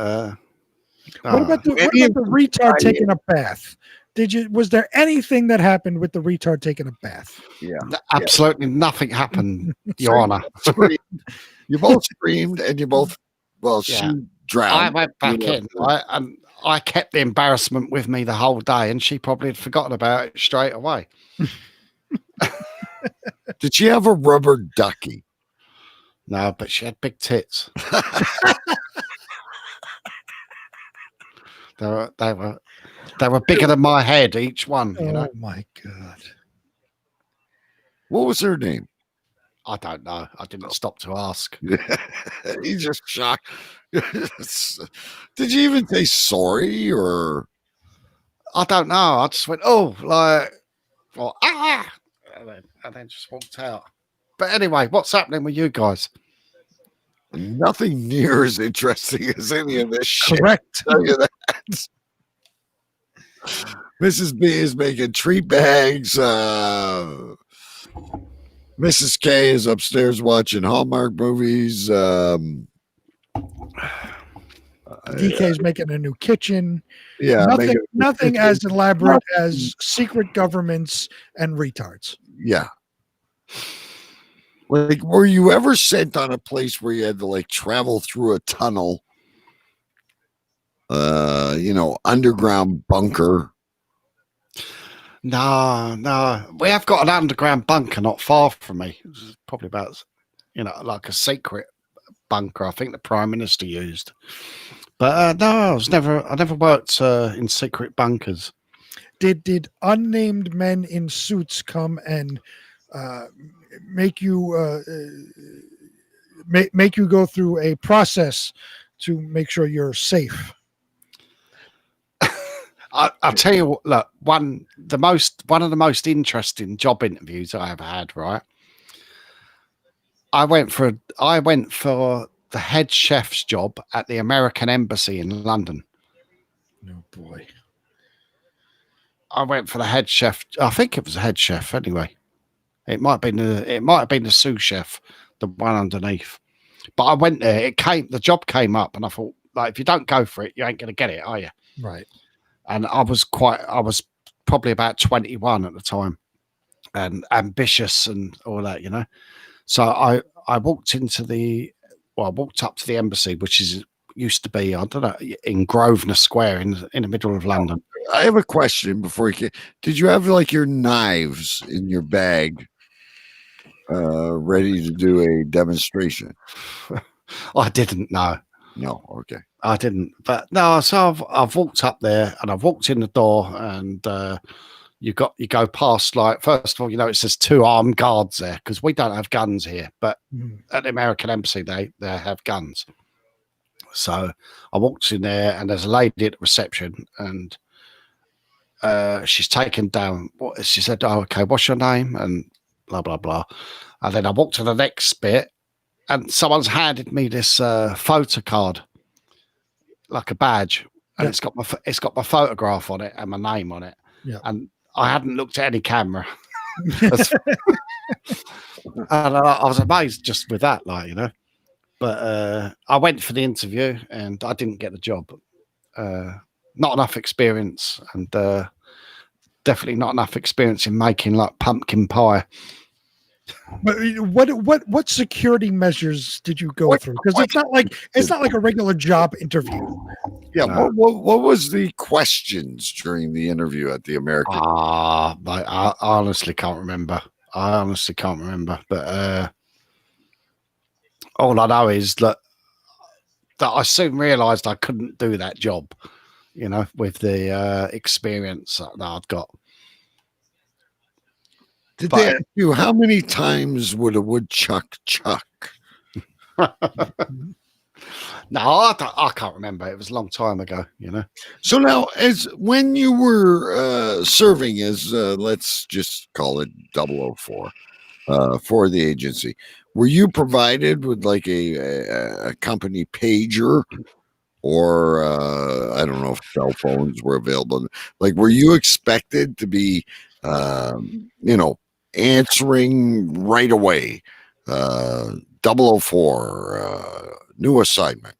What about the retard taking a bath? Was there anything that happened with the retard taking a bath? Yeah, absolutely nothing happened, Your Honor. You both screamed, and you both she drowned. I went back in, and I kept the embarrassment with me the whole day, and she probably had forgotten about it straight away. Did she have a rubber ducky? No, but she had big tits. They were bigger than my head, each one. You know. Oh my God! What was her name? I don't know. I didn't stop to ask. He's just shocked. Did you even say sorry, or I don't know? I just went, oh, like, well, and then just walked out. But anyway, what's happening with you guys? Nothing near as interesting as any of this shit. Correct. I'll tell you that. Mrs. B is making treat bags. Mrs. K is upstairs watching Hallmark movies. DK's making a new kitchen. Yeah, nothing as elaborate as secret governments and retards. Yeah. Like, were you ever sent on a place where you had to like travel through a tunnel? Underground bunker. No. We have got an underground bunker not far from me. It's probably about, like a secret bunker. I think the Prime Minister used. But no, I never worked in secret bunkers. Did unnamed men in suits come and make you go through a process to make sure you're safe? I'll tell you what, look, one of the most interesting job interviews I ever had, right? I went for the head chef's job at the American Embassy in London. Oh boy. I went for the head chef. I think it was a head chef anyway. It might have been the sous chef, the one underneath. But I went there, the job came up, and I thought, like, if you don't go for it, you ain't gonna get it, are you? Right. And I was probably about 21 at the time, and ambitious and all that, So I walked up to the embassy, which used to be, I don't know, in Grosvenor Square in the middle of London. I have a question before you. Did you have like your knives in your bag, ready to do a demonstration? I didn't know. No, okay. I didn't, but no. So I've walked up there and I've walked in the door, and you go past, like, first of all, it says 2 armed guards there, because we don't have guns here, but at the American Embassy they have guns. So I walked in there, and there's a lady at the reception, and she's taken down. She said, "Oh, okay, what's your name?" and blah blah blah. And then I walked to the next bit, and someone's handed me this photo card, like a badge, and it's got my photograph on it and my name on it. Yeah. And I hadn't looked at any camera. And I was amazed just with that, But I went for the interview and I didn't get the job. Not enough experience, and definitely not enough experience in making like pumpkin pie. But what security measures did you go through? Because it's not like a regular job interview. Yeah. What was the questions during the interview at the American? I honestly can't remember. But all I know is that I soon realised I couldn't do that job, with the experience that I'd got. Did they ask you how many times would a woodchuck chuck? No, I can't remember. It was a long time ago, So now, when you were serving as, let's just call it 004, for the agency, were you provided with like a company pager, or I don't know if cell phones were available? Like, were you expected to be, answering right away .004 new assignment.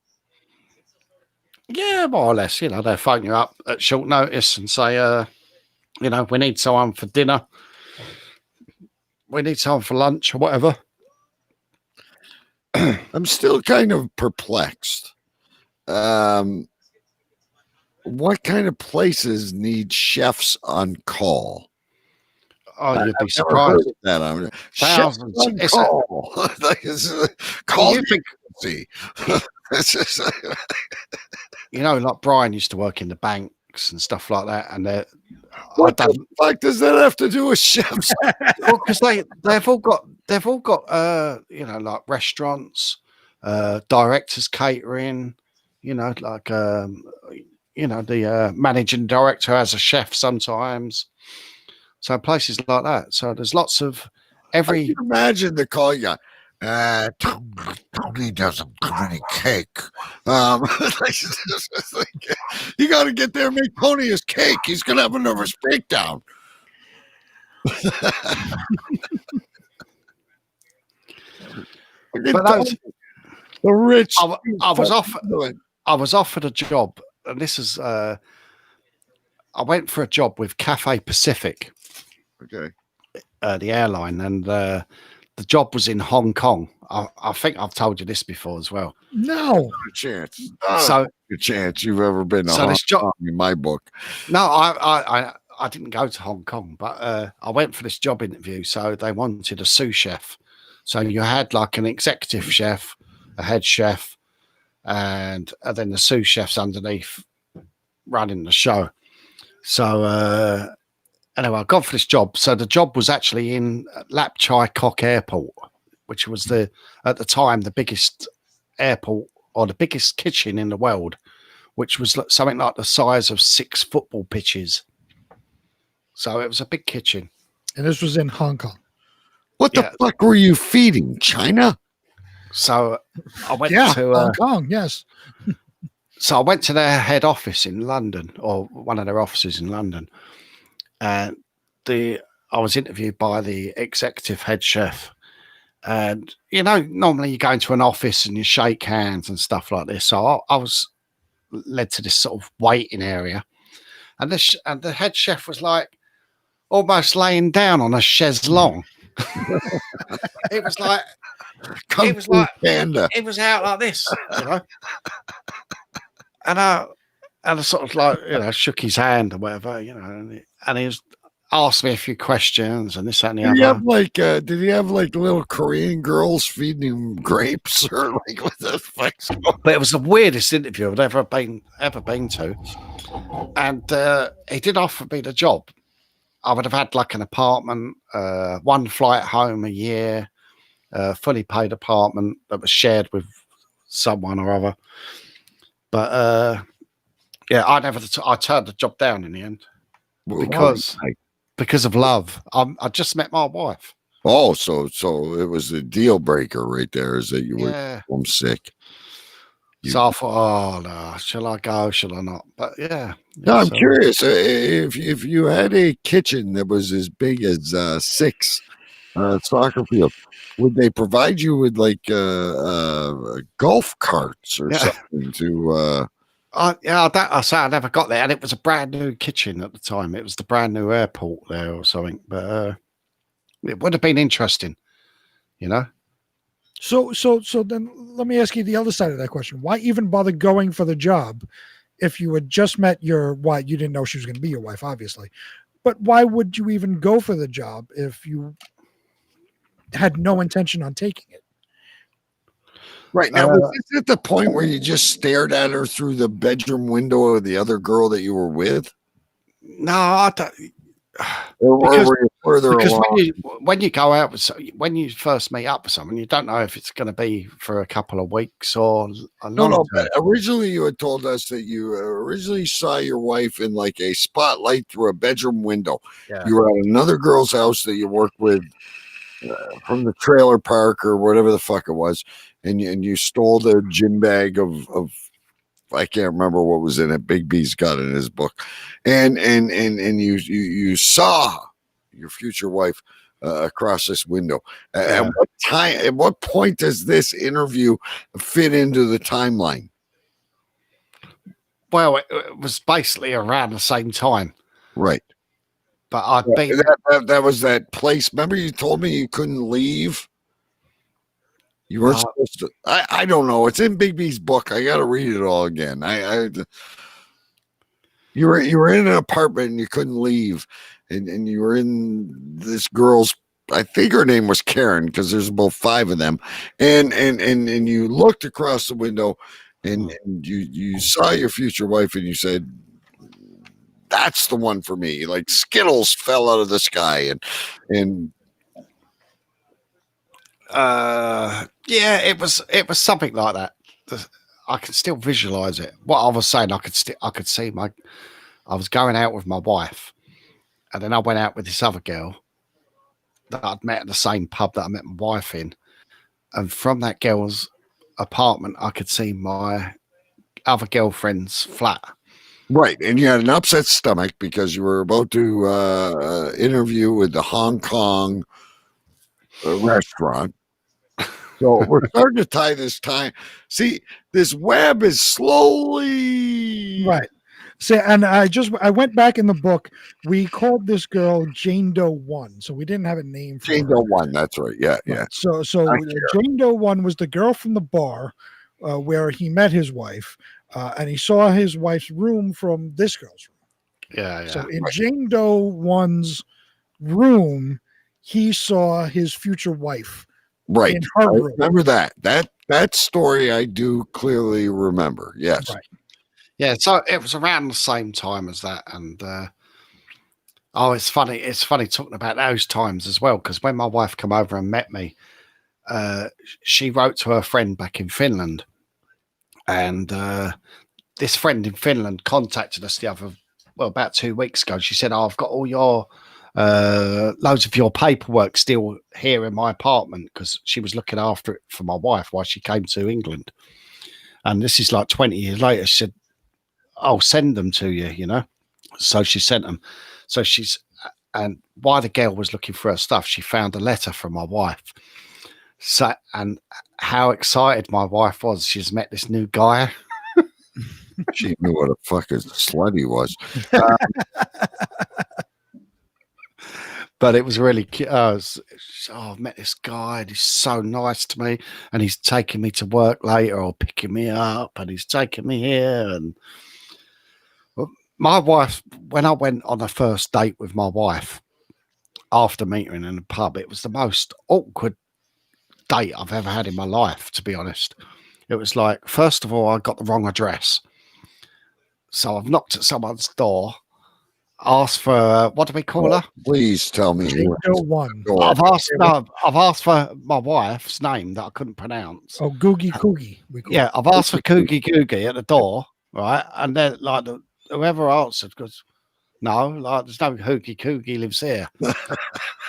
Yeah, more or less. You know, they phone you up at short notice and say, you know, we need someone for dinner. We need someone for lunch or whatever. I'm still kind of perplexed. What kind of places need chefs on call? Oh, you'd be I've never heard surprised. of that. I mean, Thousands. chefs on It's call. Like, call you think, It's just, you know, like Brian used to work in the banks and stuff like that, and what the fuck does that have to do with chefs? Well, because they've all got you know, like restaurants, directors catering, you know, like you know, the managing director has a chef sometimes. So places like that. So there's lots of every. I can imagine the call you. Tony doesn't put any cake. You got to get there and make Tony his cake. He's gonna have a nervous breakdown. But those, the rich. I was offered a job, and this is I went for a job with Cathay Pacific. Okay. The airline, and the job was in Hong Kong. I think I've told you this before as well. No, not a chance. Not a chance you've ever been to Hong Kong in my book. No, I didn't go to Hong Kong, but I went for this job interview. So they wanted a sous chef. So you had like an executive chef, a head chef, and then the sous chefs underneath running the show. So anyway, I got for this job. So the job was actually in Lap Chai Kok Airport, which was at the time the biggest airport or the biggest kitchen in the world, which was something like the size of 6 football pitches. So it was a big kitchen. And this was in Hong Kong. What the fuck were you feeding? China? So I went to Hong Kong, yes. So I went to their head office in London, or one of their offices in London. And I was interviewed by the executive head chef. And, you know, normally you go into an office and you shake hands and stuff like this. So I was led to this sort of waiting area. And the head chef was like almost laying down on a chaise longue. It was like Panda. It was out like this, you know. And I sort of like, you know, shook his hand or whatever, you know, and he was asked me a few questions and this, that, and the other. Did he have like little Korean girls feeding him grapes or like what the fuck's going on? But it was the weirdest interview I've ever been to. And he did offer me the job. I would have had like an apartment, 1 flight home a year, fully paid apartment that was shared with someone or other. But yeah, I turned the job down in the end because of love. I just met my wife. Oh, so it was a deal breaker right there, is that you were homesick. So I thought, oh no, shall I go? Shall I not? But yeah. No, I'm curious if you had a kitchen that was as big as 6 soccer fields, would they provide you with like golf carts or something to? I never got there, and it was a brand new kitchen at the time. It was the brand new airport there or something, but it would have been interesting, you know. So then let me ask you the other side of that question. Why even bother going for the job if you had just met your wife? You didn't know she was going to be your wife, obviously. But why would you even go for the job if you had no intention on taking it? Right. Now, was this at the point where you just stared at her through the bedroom window of the other girl that you were with? No, I don't. Or were you further along? When you go out when you first meet up with someone, you don't know if it's going to be for a couple of weeks or a long No. time. But originally, you had told us that you originally saw your wife in like a spotlight through a bedroom window. Yeah. You were at another girl's house that you worked with from the trailer park or whatever the fuck it was, and you stole the gym bag of I can't remember what was in it. Big B's got in his book, and you saw your future wife across this window. At what time? At what point does this interview fit into the timeline? Well, it was basically around the same time. Right. But I'd been... That was that place. Remember you told me you couldn't leave? You weren't supposed to. I don't know. It's in Big B's book. I got to read it all again. You were in an apartment and you couldn't leave. And you were in this girl's, I think her name was Karen, because there's about 5 of them. And you looked across the window and you saw your future wife and you said, that's the one for me. Like Skittles fell out of the sky and yeah, it was something like that. I can still visualize it. What I was saying, I could see I was going out with my wife, and then I went out with this other girl that I'd met at the same pub that I met my wife in, and from that girl's apartment, I could see my other girlfriend's flat. Right, and you had an upset stomach because you were about to interview with the Hong Kong restaurant. So we're starting to tie this time. See, this web is slowly right. See, and I went back in the book. We called this girl Jane Doe 1, so we didn't have a name for Jane her. Doe 1. That's right. Yeah, yeah. So Jane Doe 1 was the girl from the bar where he met his wife, and he saw his wife's room from this girl's room. Yeah, yeah. So in Jane Doe 1's room, he saw his future wife. Right. In her room. Remember that. That story I do clearly remember. Yes. Right. Yeah, so it was around the same time as that, and it's funny. It's funny talking about those times as well, because when my wife came over and met me, she wrote to her friend back in Finland, and this friend in Finland contacted us about 2 weeks ago. She said, I've got all your loads of your paperwork still here in my apartment, because she was looking after it for my wife while she came to England. And this is like 20 years later. She said, I'll send them to you, you know. So she sent them. So and while the girl was looking for her stuff, she found a letter from my wife. So, and how excited my wife was. She's met this new guy. She knew what a fucking slut he was. But it was really cute. I've met this guy and he's so nice to me, and he's taking me to work later or picking me up, and he's taking me here. And my wife, when I went on a first date with my wife after meeting her in a pub, it was the most awkward date I've ever had in my life, to be honest. It was like, first of all, I got the wrong address. So I've knocked at someone's door, asked for, what do we call her? Please tell me. Jane Doe 1. I've asked for my wife's name that I couldn't pronounce. Oh, Googie Coogie. Yeah, I've asked for Coogie Coogie at the door, right? And then like whoever answered goes, no, like there's no Hoogie Coogie lives here.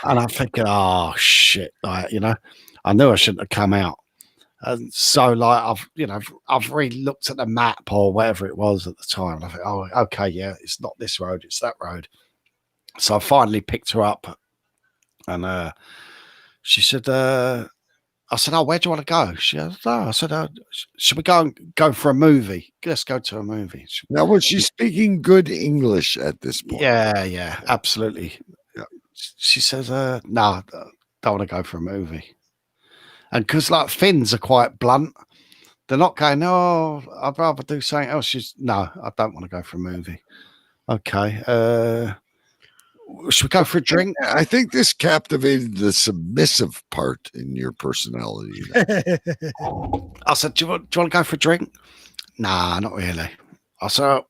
And I'm thinking, oh shit, like, you know, I knew I shouldn't have come out. And so like I've really looked at the map or whatever it was at the time. And I think, oh, okay, yeah, it's not this road, it's that road. So I finally picked her up, and she said, I said, oh, where do you want to go? She said, oh. I said, should we go for a movie? Let's go to a movie. Now, was she speaking good English at this point? Yeah, absolutely. She says, no, don't want to go for a movie. And because like Finns are quite blunt, they're not going, oh, I'd rather do something else. No, I don't want to go for a movie. Okay. Should we go for a drink? I think this captivated the submissive part in your personality. I said, do you want to go for a drink? Nah, not really. I said,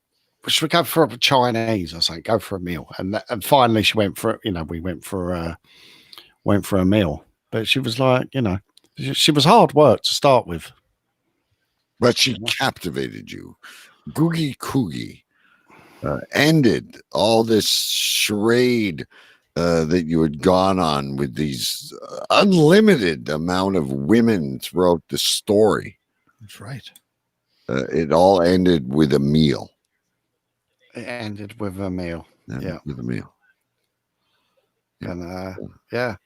should we go for a Chinese? I said, go for a meal. And finally she went for, we went for a meal. But she was like, she was hard work to start with. But she captivated you. Googie Coogie ended all this charade that you had gone on with these unlimited amount of women throughout the story. That's right. It all ended with a meal. It ended with a meal. Yeah. With a meal. And yeah.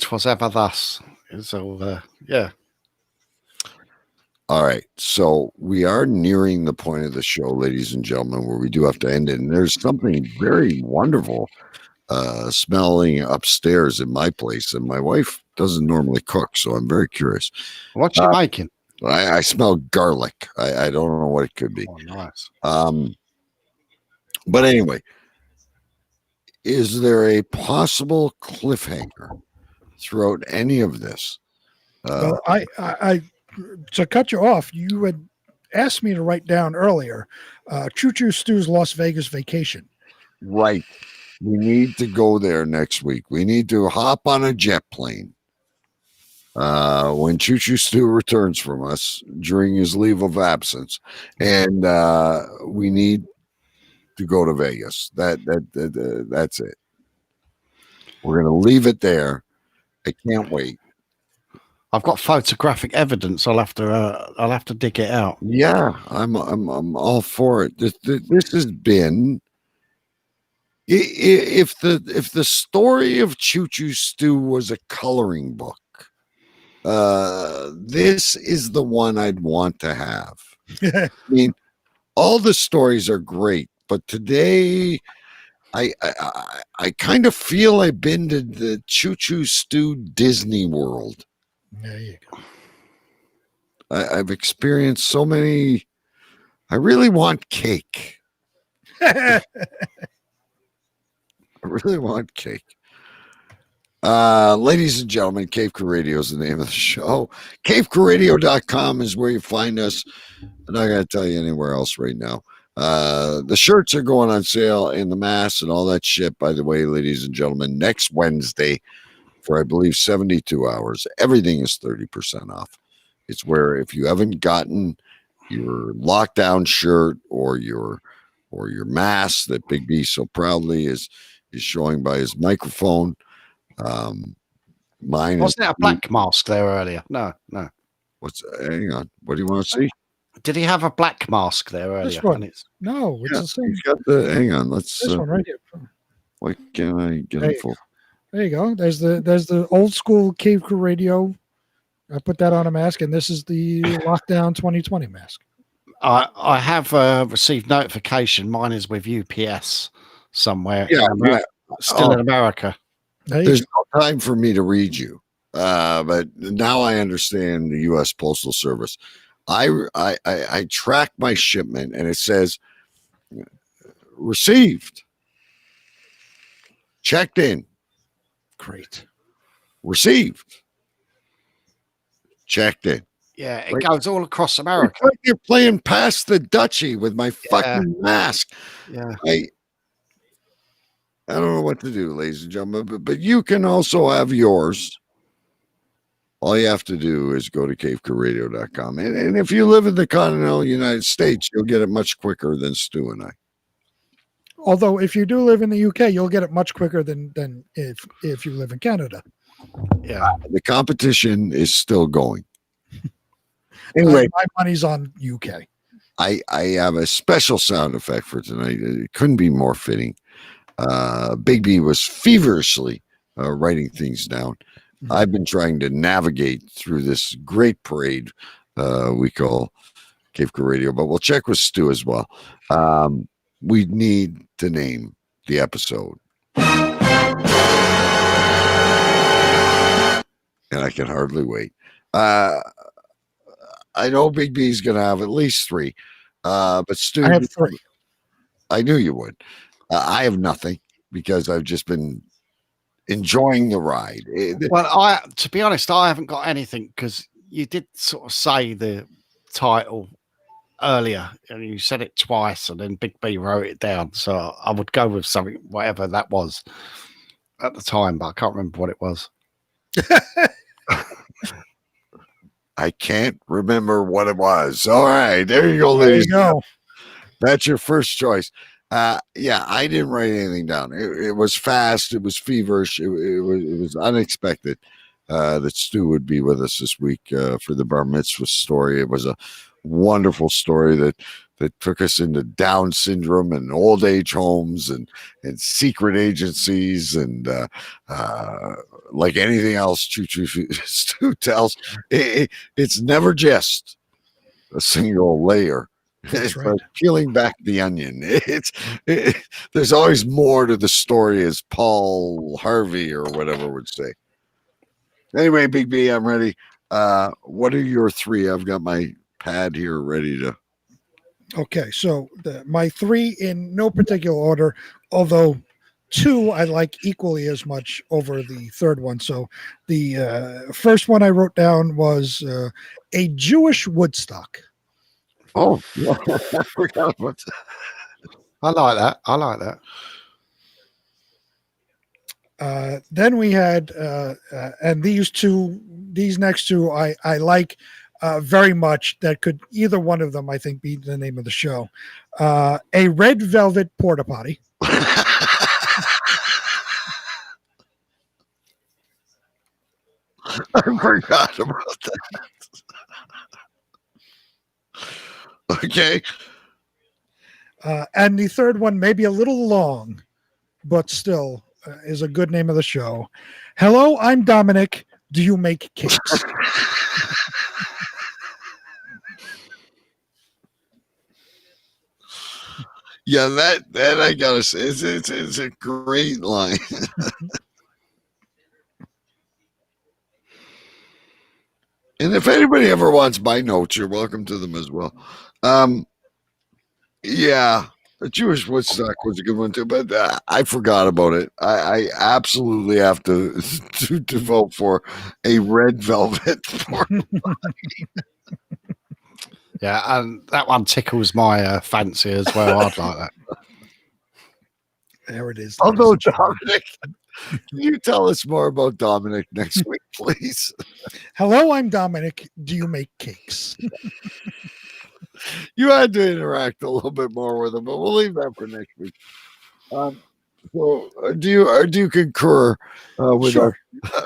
'twas ever thus. So yeah. All right. So we are nearing the point of the show, ladies and gentlemen, where we do have to end it. And there's something very wonderful smelling upstairs in my place. And my wife doesn't normally cook, so I'm very curious. What's she making? I smell garlic. I don't know what it could be. Oh, nice. But anyway, is there a possible cliffhanger throughout any of this? Well, I to cut you off, you had asked me to write down earlier Choo Choo Stu's Las Vegas vacation. Right. We need to go there next week. We need to hop on a jet plane when Choo Choo Stu returns from us during his leave of absence. And we need to go to Vegas. That's it. We're going to leave it there. I can't wait. I've got photographic evidence. I'll have to dig it out. Yeah, I'm all for it. This has been, if the story of Choo Choo Stu was a coloring book, this is the one I'd want to have. I mean, all the stories are great, but today I kind of feel I've been to the Choo Choo Stu Disney World. There you go. I've experienced so many. I really want cake. I really want cake. Ladies and gentlemen, Cave Crew Radio is the name of the show. CaveCrewRadio.com is where you find us. I'm not going to tell you anywhere else right now. The shirts are going on sale and the masks and all that shit, by the way, ladies and gentlemen, next Wednesday for, I believe, 72 hours. Everything is 30% off. It's where if you haven't gotten your lockdown shirt or your mask that Big B so proudly is showing by his microphone. Mine wasn't there a black mask there earlier? No. Hang on. What do you want to see? Did he have a black mask there earlier? This one. No, it's the same. He's got the. Hang on. Let's. This one right here. Why can't I get it full? There you go. There's the old school Cave Crew Radio. I put that on a mask, and this is the Lockdown 2020 mask. I have received notification. Mine is with UPS somewhere. Yeah, still in America. There's no time for me to read you, but now I understand the U.S. Postal Service. I track my shipment, and it says received, checked in. Great. Received, checked in. Yeah, it goes all across America. It's like you're playing past the duchy with my fucking mask. Yeah. I don't know what to do, ladies and gentlemen, but you can also have yours. All you have to do is go to CaveCrewRadio.com. And if you live in the continental United States, you'll get it much quicker than Stu and I. Although if you do live in the UK, you'll get it much quicker than if you live in Canada. Yeah. The competition is still going. Anyway, my money's on UK. I have a special sound effect for tonight. It couldn't be more fitting. Big B was feverishly writing things down. I've been trying to navigate through this great parade we call Cave Crew Radio, but we'll check with Stu as well. We need to name the episode. And I can hardly wait. I know Big B's going to have at least 3. But Stu, I have 3. I knew you would. I have nothing because I've just been enjoying the ride. Well, to be honest, I haven't got anything because you did sort of say the title earlier and you said it twice and then Big B wrote it down. So I would go with something, whatever that was at the time, but I can't remember what it was. I can't remember what it was. All right, there you go, ladies. There you go. That's your first choice. Yeah, I didn't write anything down. It was fast. It was feverish. It was unexpected that Stu would be with us this week for the Bar Mitzvah story. It was a wonderful story that took us into Down syndrome and old age homes and secret agencies and like anything else Choo Choo Stu tells, it's never just a single layer. It's right. like peeling back the onion. There's always more to the story, as Paul Harvey or whatever would say. Anyway, Big B, I'm ready. What are your three? I've got my pad here ready to. Okay, so my three in no particular order, although two I like equally as much over the third one. So the first one I wrote down was a Jewish Woodstock. Oh, yeah. I forgot about that. I like that. I like that. Then we had, and these next two I like very much. That could either one of them, I think, be the name of the show. A red velvet porta potty. I forgot about that. Okay. And the third one, maybe a little long, but still is a good name of the show. Hello, I'm Dominic. Do you make cakes? Yeah, that I gotta say, it's a great line. And if anybody ever wants my notes, you're welcome to them as well. Yeah, the Jewish Woodstock was a good one too, but I forgot about it. I absolutely have to vote for a red velvet. Yeah, and that one tickles my fancy as well. I'd like that. There it is. Although Dominic, can you tell us more about Dominic next week, please? Hello, I'm Dominic. Do you make cakes? You had to interact a little bit more with him, but we'll leave that for next week. So, do you concur with Sure.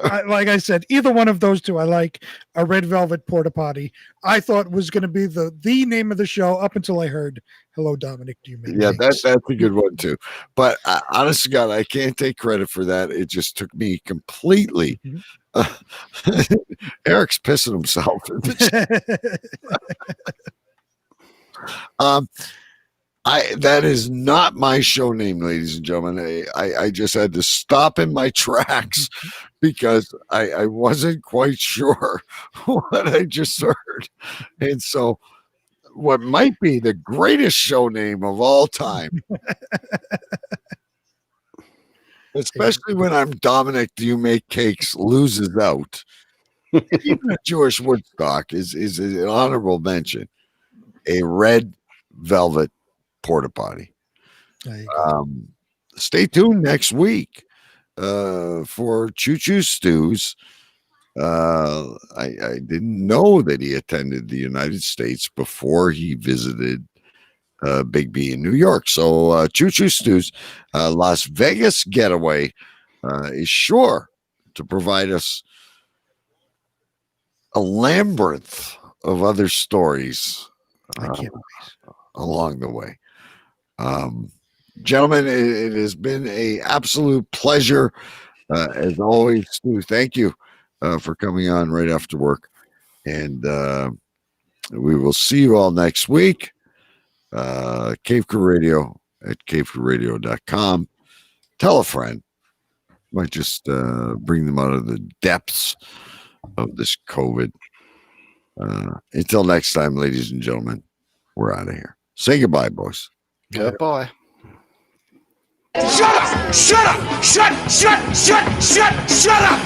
our? Like I said, either one of those two I like. A red velvet porta potty I thought was going to be the name of the show up until I heard "Hello, Dominic, do you make Yeah, cakes?" that's a good one too. But honest to God, I can't take credit for that. It just took me completely. Eric's pissing himself. That is not my show name, ladies and gentlemen. I just had to stop in my tracks because I wasn't quite sure what I just heard. And so what might be the greatest show name of all time, especially when I'm Dominic, do you make cakes, loses out. Even a Jewish Woodstock is an honorable mention. A red velvet porta potty. Stay tuned next week for Choo Choo Stu's. I didn't know that he attended the United States before he visited Big B in New York. So Choo Choo Stu's Las Vegas getaway is sure to provide us a labyrinth of other stories along the way. Gentlemen, it has been an absolute pleasure. As always, Stu, thank you for coming on right after work. And we will see you all next week. Cave Crew Radio at cavecrewradio.com. Tell a friend. Might just bring them out of the depths of this COVID. Until next time, ladies and gentlemen, we're out of here. Say goodbye, boys. Goodbye. Shut up! Shut up! Shut up!